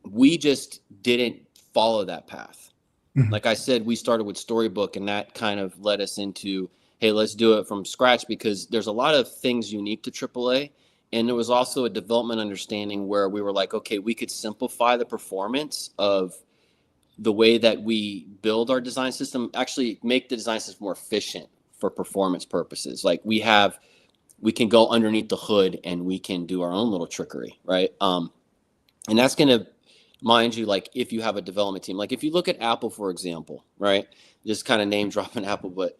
We just didn't follow that path. Mhm. Like I said, we started with Storybook, and that kind of led us into hey, let's do it from scratch, because there's a lot of things unique to AAA. And there was also a development understanding where we were like, okay, we could simplify the performance of the way that we build our design system, actually make the design system more efficient for performance purposes. Like we can go underneath the hood and we can do our own little trickery, right? And that's going to, mind you, like if you have a development team, like if you look at Apple, for example, right? Just kind of name dropping Apple, but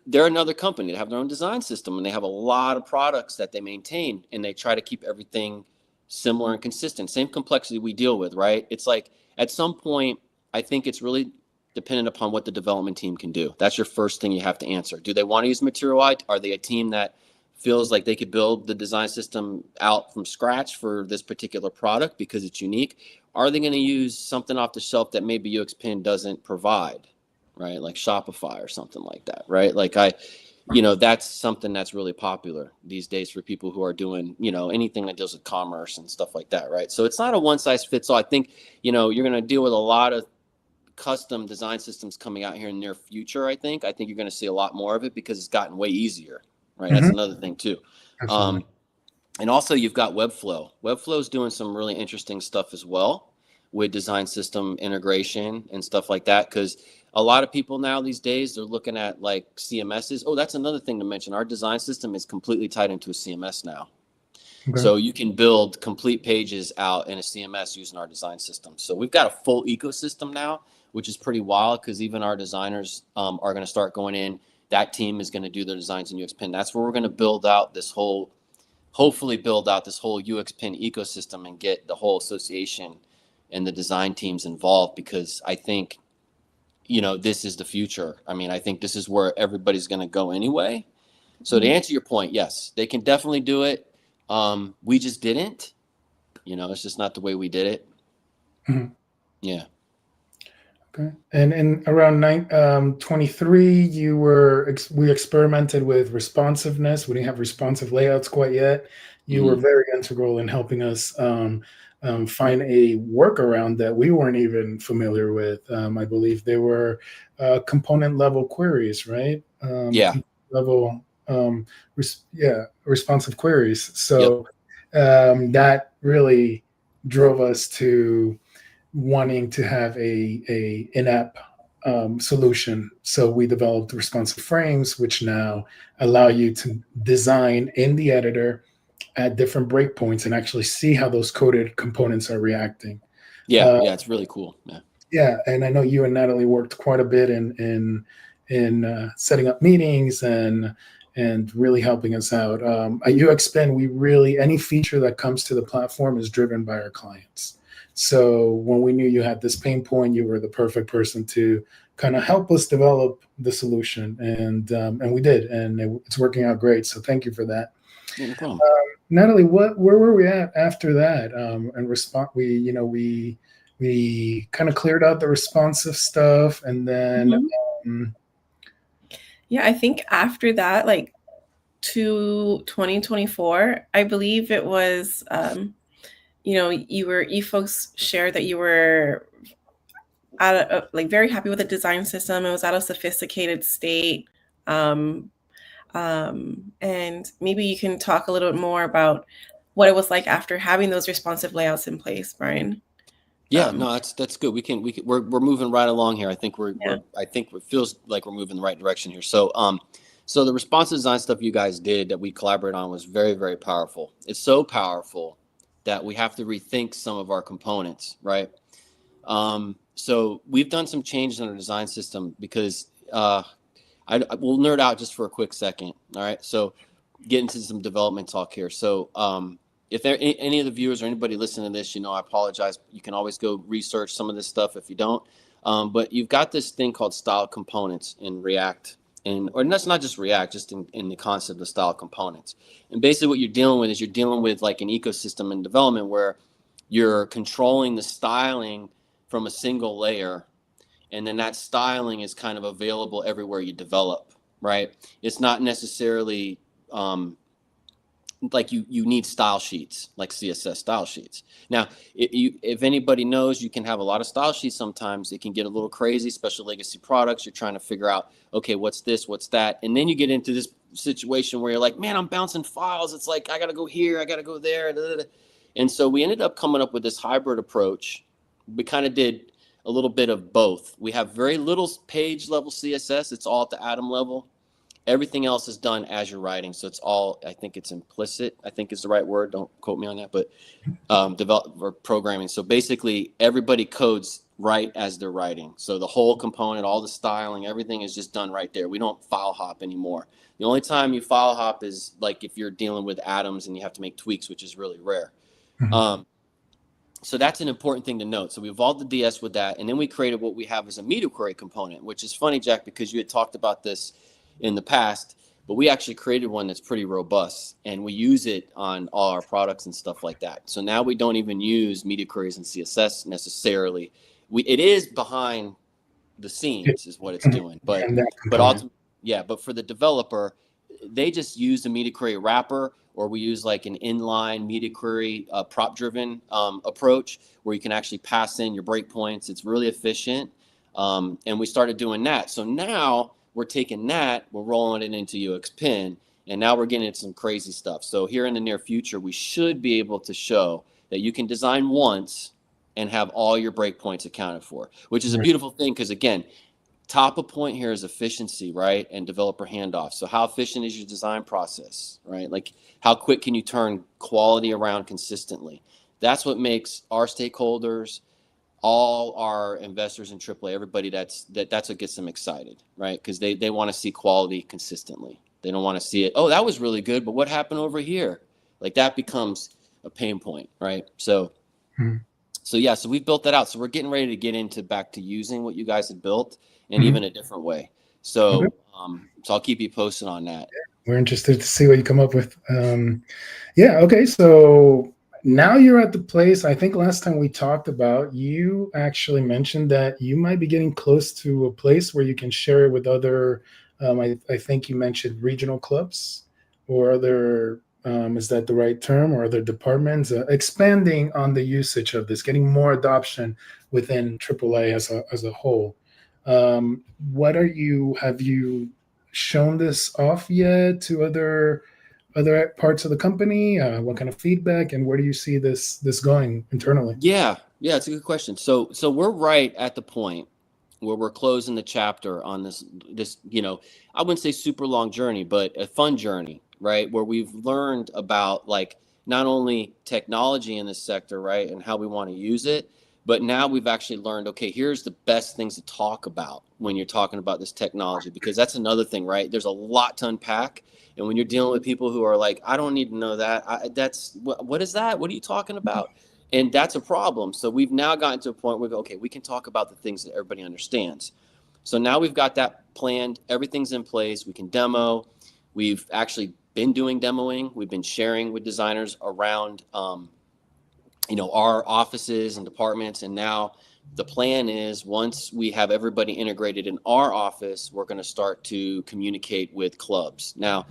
they're another company that have their own design system, and they have a lot of products that they maintain, and they try to keep everything similar and consistent. Same complexity we deal with, right? It's like at some point, I think it's really dependent upon what the development team can do. That's your first thing you have to answer. Do they want to use Material? Are they a team that feels like they could build the design system out from scratch for this particular product because it's unique? Are they going to use something off the shelf that maybe UXPin doesn't provide, right? Like Shopify or something like that, right? Like that's something that's really popular these days for people who are doing, anything that deals with commerce and stuff like that, right? So it's not a one size fits all. I think, you're going to deal with a lot of custom design systems coming out here in the near future. I think you're going to see a lot more of it because it's gotten way easier, right? That's another thing too. Absolutely. And also you've got Webflow. Webflow is doing some really interesting stuff as well with design system integration and stuff like that. Because a lot of people now these days, they're looking at like CMSs. Oh, that's another thing to mention. Our design system is completely tied into a CMS now. Okay. So you can build complete pages out in a CMS using our design system. So we've got a full ecosystem now, which is pretty wild, because even our designers are going to start going in. That team is going to do their designs in UXPin. That's where we're going to hopefully build out this whole UXPin ecosystem and get the whole association and the design teams involved, because I think, this is the future. I mean, I think this is where everybody's going to go anyway. So to answer your point, yes, they can definitely do it. We just didn't, it's just not the way we did it. Mm-hmm. Yeah. Okay. And in around 23, we experimented with responsiveness. We didn't have responsive layouts quite yet. You were very integral in helping us find a workaround that we weren't even familiar with. I believe they were component level queries, right? Level, responsive queries. So that really drove us to wanting to have a in-app solution. So we developed responsive frames, which now allow you to design in the editor at different breakpoints and actually see how those coded components are reacting. It's really cool. Yeah, and I know you and Natalie worked quite a bit in setting up meetings and really helping us out. At UXPin, any feature that comes to the platform is driven by our clients. So when we knew you had this pain point, you were the perfect person to kind of help us develop the solution, and we did, and it's working out great. So thank you for that. No problem. Natalie, where were we at after that? And we kind of cleared out the responsive stuff, and then I think after that, like to 2024, I believe it was. You folks shared that you were very happy with the design system. It was at a sophisticated state. And maybe you can talk a little bit more about what it was like after having those responsive layouts in place, Brian. No, that's good. We're moving right along here. I think I think it feels like we're moving in the right direction here. So, so the responsive design stuff you guys did that we collaborated on was very, very powerful. It's so powerful that we have to rethink some of our components, right? So we've done some changes in our design system because I will nerd out just for a quick second. All right. So get into some development talk here. So if there any of the viewers or anybody listening to this, I apologize. You can always go research some of this stuff if you don't. But you've got this thing called style components in React. Or that's not just React, just in the concept of style components. And basically what you're dealing with like an ecosystem in development where you're controlling the styling from a single layer. And then that styling is kind of available everywhere you develop, right? It's not necessarily like you need style sheets, like CSS style sheets. Now, if anybody knows, you can have a lot of style sheets. Sometimes it can get a little crazy, especially legacy products. You're trying to figure out, okay, what's this, what's that, and then you get into this situation where you're like, man, I'm bouncing files. It's like I got to go here, I got to go there, and so we ended up coming up with this hybrid approach. We kind of did a little bit of both. We have very little page level CSS. It's all at the atom level. Everything else is done as you're writing. So it's all, I think it's implicit, I think is the right word. Don't quote me on that, but developer programming. So basically everybody codes right as they're writing. So the whole component, all the styling, everything is just done right there. We don't file hop anymore. The only time you file hop is like if you're dealing with atoms and you have to make tweaks, which is really rare. So that's an important thing to note. So we evolved the DS with that. And then we created what we have as a media query component, which is funny, Jack, because you had talked about this in the past, but we actually created one that's pretty robust, and we use it on all our products and stuff like that. So now we don't even use media queries and CSS necessarily. It is behind the scenes is what it's doing, but ultimately, yeah, but for the developer, they just use the media query wrapper, or we use like an inline media query prop driven approach where you can actually pass in your breakpoints. It's really efficient. And we started doing that. So now we're taking that, we're rolling it into UXPin, and now we're getting into some crazy stuff. So here in the near future, we should be able to show that you can design once and have all your breakpoints accounted for, which is a beautiful thing because, again, top of point here is efficiency, right? And developer handoff. So how efficient is your design process, right? Like how quick can you turn quality around consistently? That's what makes our stakeholders, all our investors in AAA, everybody that's what gets them excited, right? Because they want to see quality consistently. They don't want to see it, oh, that was really good, but what happened over here? Like that becomes a pain point, right? So, so yeah, so we've built that out. So we're getting ready to get into back to using what you guys had built in even a different way. So, so I'll keep you posted on that. We're interested to see what you come up with. Yeah. Okay. So now you're at the place, I think last time we talked about, you actually mentioned that you might be getting close to a place where you can share it with other, I think you mentioned regional clubs or other, is that the right term, or other departments, expanding on the usage of this, getting more adoption within AAA as a whole. Have you shown this off yet to other parts of the company? What kind of feedback, and where do you see this going internally? Yeah, it's a good question. So we're right at the point where we're closing the chapter on this, I wouldn't say super long journey, but a fun journey, right? Where we've learned about like not only technology in this sector, right, and how we want to use it, but now we've actually learned, okay, here's the best things to talk about when you're talking about this technology, because that's another thing, right? There's a lot to unpack. And when you're dealing with people who are like, I don't need to know that. What is that? What are you talking about? And that's a problem. So we've now gotten to a point where we go, okay, we can talk about the things that everybody understands. So now we've got that planned. Everything's in place. We can demo. We've actually been doing demoing. We've been sharing with designers around, our offices and departments. And now the plan is once we have everybody integrated in our office, we're going to start to communicate with clubs. Now,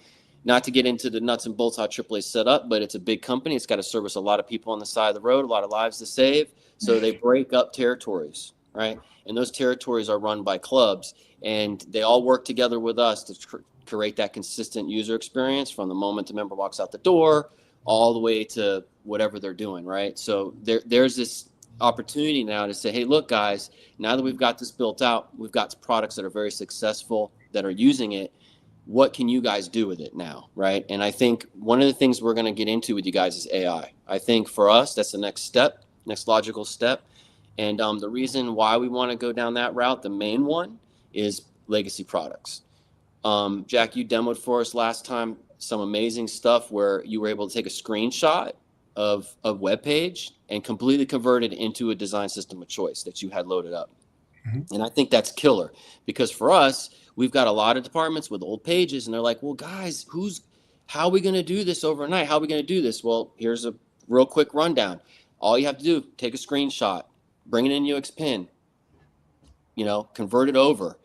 not to get into the nuts and bolts how AAA is set up, but it's a big company. It's got to service a lot of people on the side of the road, a lot of lives to save. So they break up territories, right? And those territories are run by clubs, and they all work together with us to create that consistent user experience from the moment the member walks out the door all the way to whatever they're doing, right? So there's this opportunity now to say, hey, look, guys, now that we've got this built out, we've got products that are very successful that are using it. What can you guys do with it now, right? And I think one of the things we're going to get into with you guys is AI. I think for us, that's the next logical step. And the reason why we want to go down that route, the main one, is legacy products. Jack, you demoed for us last time some amazing stuff where you were able to take a screenshot of a web page and completely convert it into a design system of choice that you had loaded up. And I think that's killer, because for us, we've got a lot of departments with old pages, and they're like, well, guys, how are we going to do this overnight? How are we going to do this? Well, here's a real quick rundown. All you have to do, take a screenshot, bring it in UXPin, convert it over.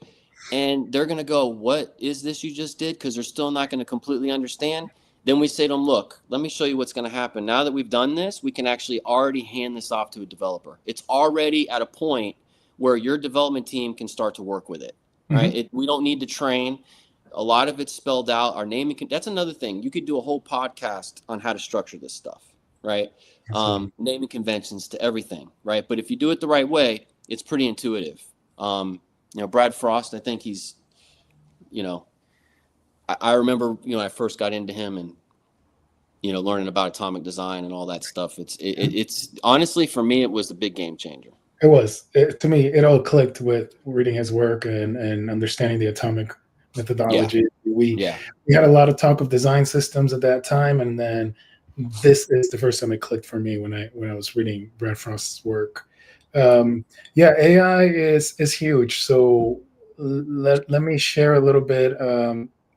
And they're going to go, what is this you just did? Because they're still not going to completely understand. Then we say to them, look, let me show you what's going to happen. Now that we've done this, we can actually already hand this off to a developer. It's already at a point where your development team can start to work with it, right? We don't need to train. A lot of it's spelled out. Our naming, that's another thing. You could do a whole podcast on how to structure this stuff, right? Naming conventions to everything, right? But if you do it the right way, it's pretty intuitive. Brad Frost, I think he's, I remember, when I first got into him and, learning about atomic design and all that stuff. It's honestly, for me, it was the big game changer. It was. To me, it all clicked with reading his work and understanding the atomic methodology. Yeah. We had a lot of talk of design systems at that time, and then this is the first time it clicked for me when I was reading Brad Frost's work. AI is huge. So let me share a little bit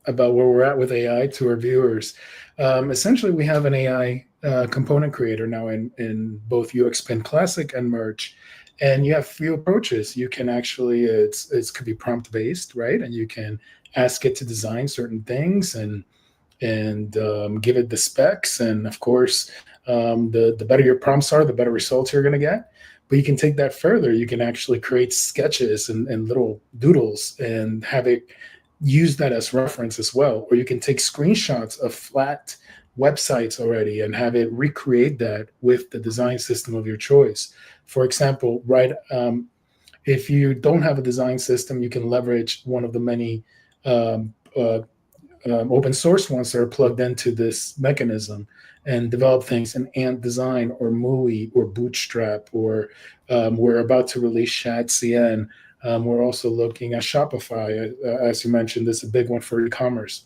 about where we're at with AI to our viewers. Essentially, we have an AI component creator now in both UXPin Classic and Merge. And you have few approaches. You can actually, it could be prompt based, right? And you can ask it to design certain things and give it the specs. And of course, the better your prompts are, the better results you're going to get. But you can take that further. You can actually create sketches and little doodles and have it use that as reference as well. Or you can take screenshots of flat websites already and have it recreate that with the design system of your choice. For example, right, if you don't have a design system, you can leverage one of the many open source ones that are plugged into this mechanism and develop things in Ant Design or MUI or Bootstrap, or we're about to release ShadCN. We're also looking at Shopify, as you mentioned. This is a big one for e-commerce.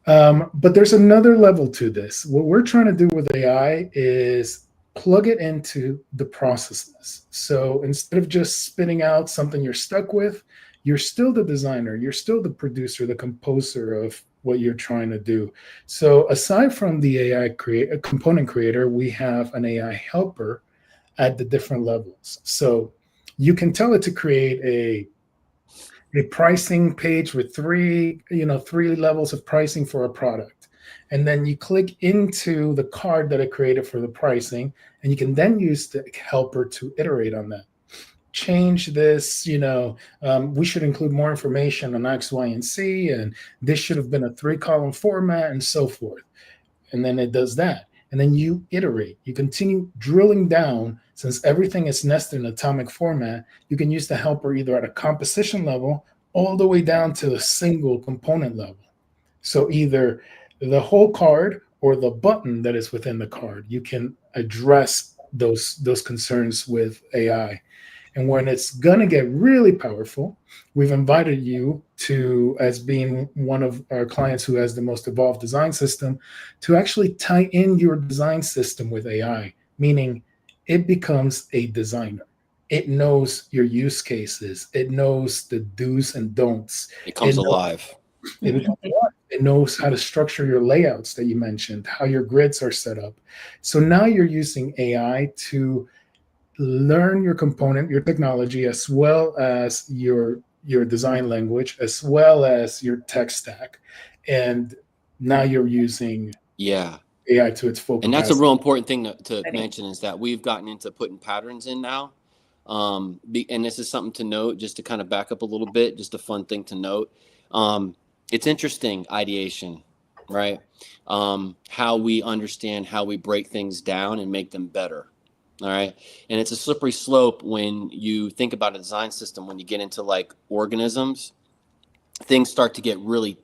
But there's another level to this. What we're trying to do with AI is plug it into the processes. So instead of just spitting out something you're stuck with, you're still the designer, you're still the producer, the composer of what you're trying to do. So aside from the AI component creator, we have an AI helper at the different levels. So you can tell it to create a pricing page with three levels of pricing for a product. And then you click into the card that it created for the pricing, and you can then use the helper to iterate on that. Change this, we should include more information on X, Y, and Z, and this should have been a 3-column format, and so forth. And then it does that. And then you iterate. You continue drilling down. Since everything is nested in atomic format, you can use the helper either at a composition level all the way down to a single component level. So either the whole card or the button that is within the card, you can address those concerns with AI. And when it's going to get really powerful, we've invited you to, as being one of our clients who has the most evolved design system, to actually tie in your design system with AI, meaning it becomes a designer. It knows your use cases. It knows the do's and don'ts. It comes alive. It knows how to structure your layouts that you mentioned, how your grids are set up. So now you're using AI to learn your component, your technology, as well as your design language, as well as your tech stack. And now you're using AI to its full capacity. And that's a real important thing to mention, is that we've gotten into putting patterns in now. And this is something to note, just to kind of back up a little bit, just a fun thing to note. It's interesting, ideation, right? How we understand, how we break things down and make them better. All right. And it's a slippery slope when you think about a design system. When you get into like organisms, things start to get really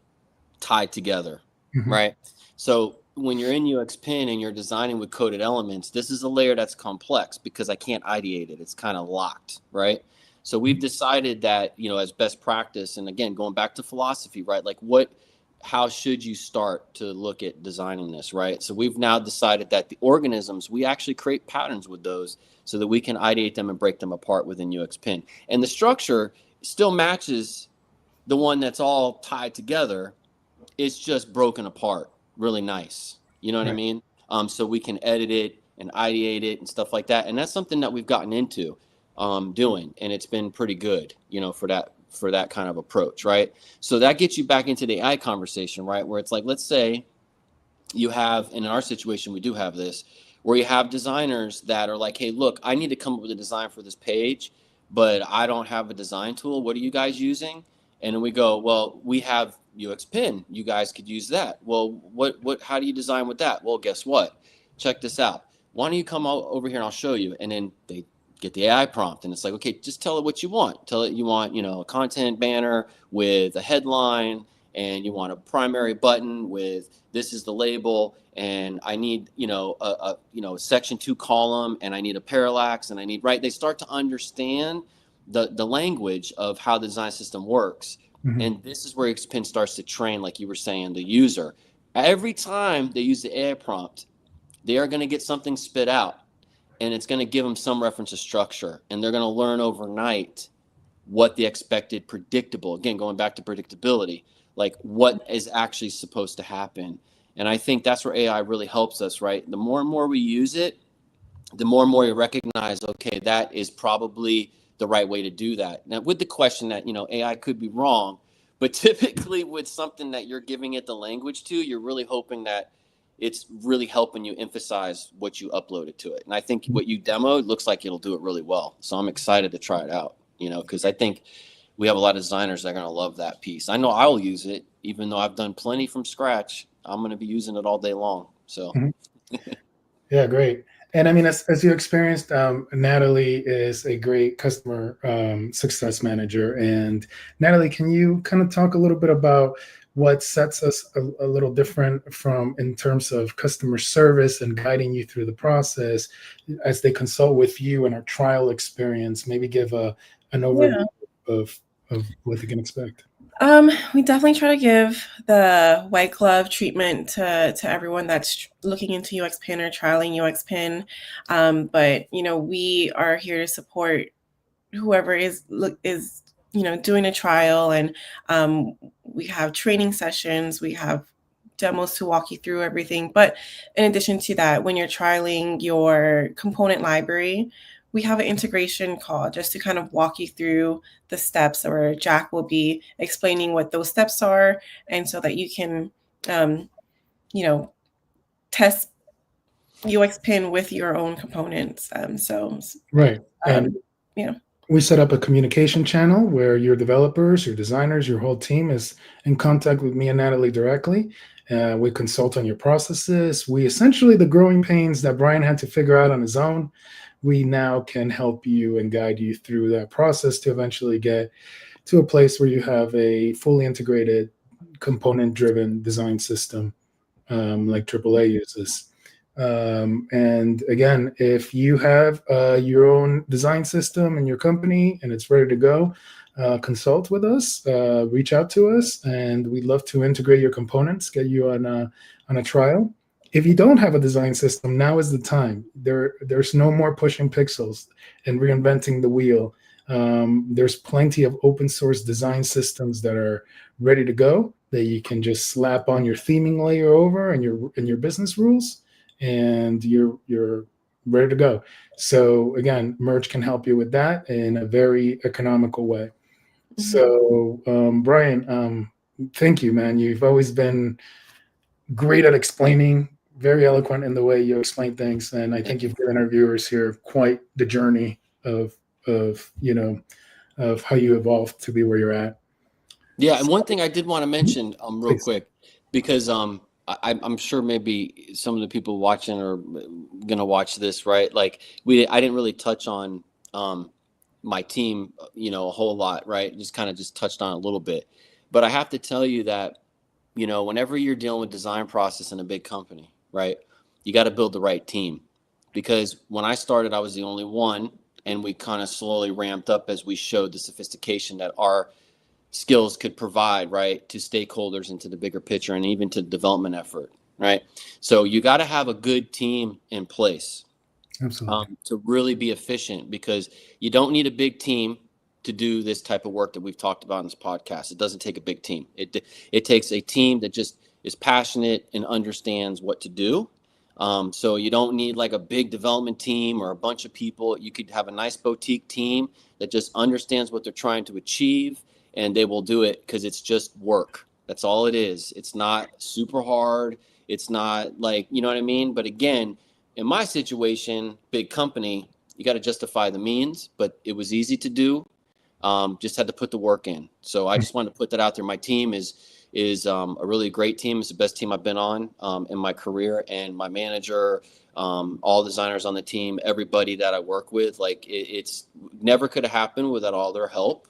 tied together. Right. So when you're in UXPin and you're designing with coded elements, this is a layer that's complex because I can't ideate it. It's kind of locked. Right. So we've decided that, as best practice, and again, going back to philosophy, right? Like how should you start to look at designing this, right? So we've now decided that the organisms, we actually create patterns with those so that we can ideate them and break them apart within UXPin. And the structure still matches the one that's all tied together. It's just broken apart really nice. You know what I mean? So we can edit it and ideate it and stuff like that. And that's something that we've gotten into doing. And it's been pretty good, for that kind of approach, right? So that gets you back into the AI conversation, right? Where it's like, let's say you have, and in our situation, we do have this, where you have designers that are like, hey, look, I need to come up with a design for this page, but I don't have a design tool. What are you guys using? And then we go, well, we have UXPin. You guys could use that. Well, how do you design with that? Well, guess what? Check this out. Why don't you come over here and I'll show you? And then they get the AI prompt, and it's like, okay, just tell it what you want. Tell it you want, a content banner with a headline, and you want a primary button with this is the label, and I need section 2 column, and I need a parallax, and I need, right, they start to understand the language of how the design system works. Mhm. And this is where UXPin starts to train, like you were saying, the user. Every time they use the AI prompt, they are going to get something spit out, and it's going to give them some reference to structure, and they're going to learn overnight what the expected predictable, again, going back to predictability, like what is actually supposed to happen. And I think that's where AI really helps us, right? The more and more we use it, the more and more you recognize, okay, that is probably the right way to do that. Now, with the question that, AI could be wrong, but typically with something that you're giving it the language to, you're really hoping that it's really helping you emphasize what you uploaded to it. And I think what you demoed looks like it'll do it really well. So I'm excited to try it out, because I think we have a lot of designers that are going to love that piece. I know I'll use it, even though I've done plenty from scratch. I'm going to be using it all day long. So. Mhm. Yeah, great. And I mean, as you experienced, Natalie is a great customer success manager. And Natalie, can you kind of talk a little bit about what sets us a little different from in terms of customer service and guiding you through the process as they consult with you in our trial experience? Maybe give an overview of what they can expect. We definitely try to give the white glove treatment to everyone that's looking into UXPin or trialing UXPin. But we are here to support whoever is doing a trial, and we have training sessions, we have demos to walk you through everything. But in addition to that, when you're trialing your component library, we have an integration call just to kind of walk you through the steps, or Jack will be explaining what those steps are, and so that you can test UXPin with your own components. Right. And we set up a communication channel where your developers, your designers, your whole team is in contact with me and Natalie directly. We consult on your processes. We essentially, the growing pains that Brian had to figure out on his own, we now can help you and guide you through that process to eventually get to a place where you have a fully integrated component-driven design system like AAA uses. And again, if you have your own design system in your company and it's ready to go, consult with us, reach out to us, and we'd love to integrate your components, get you on a trial. If you don't have a design system, now is the time. There's no more pushing pixels and reinventing the wheel. There's plenty of open source design systems that are ready to go that you can just slap on your theming layer over and your business rules, and you're ready to go. So again, Merge can help you with that in a very economical way. Mm-hmm. So Brian, thank you, man. You've always been great at explaining, very eloquent in the way you explain things, and I think you've given our viewers here quite the journey of how you evolved to be where you're at. Yeah, and one thing I did want to mention real quick, because I'm sure maybe some of the people watching are gonna watch this, right? Like I didn't really touch on my team, a whole lot, right? Just touched on it a little bit, but I have to tell you that whenever you're dealing with design process in a big company, right, you got to build the right team, because when I started, I was the only one, and we kind of slowly ramped up as we showed the sophistication that our skills could provide, right, to stakeholders and to the bigger picture and even to the development effort, right? So you got to have a good team in place. Absolutely. To really be efficient, because you don't need a big team to do this type of work that we've talked about in this podcast. It doesn't take a big team. It takes a team that just is passionate and understands what to do. So you don't need like a big development team or a bunch of people. You could have a nice boutique team that just understands what they're trying to achieve, and they will do it because it's just work. That's all it is. It's not super hard. It's not like, you know what I mean? But again, in my situation, big company, you got to justify the means, but it was easy to do. Just had to put the work in. So I just wanted to put that out there. My team is a really great team. It's the best team I've been on in my career, and my manager, all designers on the team, everybody that I work with, like it's never could have happened without all their help.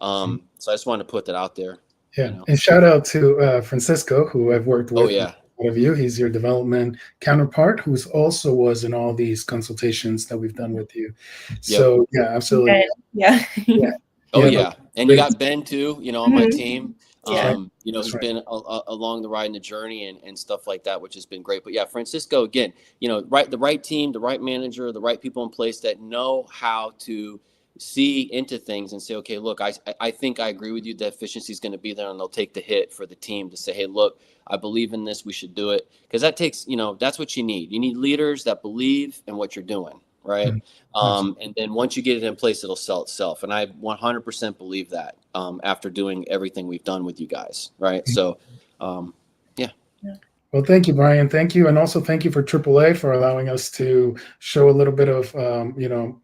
So I just wanted to put that out there. Yeah, You know? and shout out to Francisco, who I've worked with. Oh yeah. Of you, he's your development counterpart, who's also was in all these consultations that we've done with you. So yeah, absolutely. Yeah. Yeah. Oh Yeah, yeah, and you got Ben too, you know, on my team. Yeah. You know, he's been along the ride and the journey and stuff like that, which has been great. But yeah, Francisco, again, you know, the right team, the right manager, the right people in place that know how to see into things and say, okay, look, I think I agree with you that efficiency is going to be there, and they'll take the hit for the team to say, hey, look, I believe in this, we should do it. Because that takes, you know, that's what you need. You need leaders that believe in what you're doing, right? And then once you get it in place, it'll sell itself. And I 100% believe that after doing everything we've done with you guys, right? So, yeah. Well, thank you, Brian. Thank you. And also thank you for AAA for allowing us to show a little bit of, you know,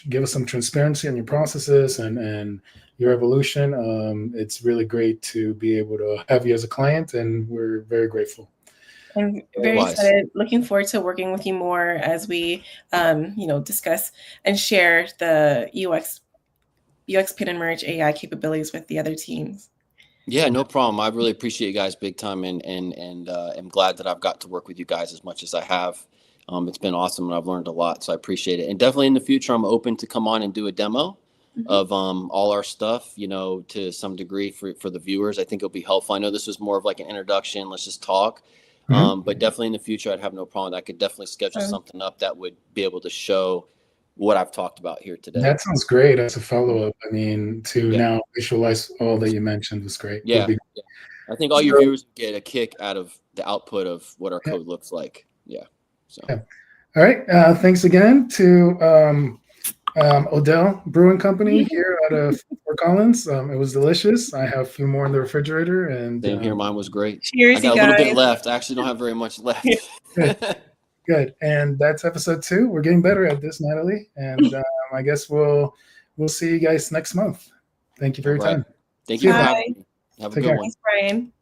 give us some transparency on your processes and your evolution. It's really great to be able to have you as a client, and we're very grateful. I'm very excited, looking forward to working with you more as we, you know, discuss and share the UXPin and Merge AI capabilities with the other teams. Yeah, no problem. I really appreciate you guys big time, and I'm glad that I've got to work with you guys as much as I have. It's been awesome, and I've learned a lot, so I appreciate it. And definitely in the future, I'm open to come on and do a demo of all our stuff, you know, to some degree for the viewers. I think it'll be helpful. I know this was more of like an introduction. Let's just talk. But definitely in the future, I'd have no problem. I could definitely schedule something up that would be able to show what I've talked about here today. That sounds great as a follow-up. I mean, to now visualize all that you mentioned was great. Yeah. I think all your viewers get a kick out of the output of what our code looks like. Yeah. So. Yeah. All right. Thanks again to Odell Brewing Company here out of Fort Collins. It was delicious. I have a few more in the refrigerator. And same here. Mine was great. Cheers, I got a little bit left. I actually don't have very much left. Good. And that's episode 2. We're getting better at this, Natalie. And I guess we'll see you guys next month. Thank you for your time. Thank you for having me. Have a good one. Thanks, Brian.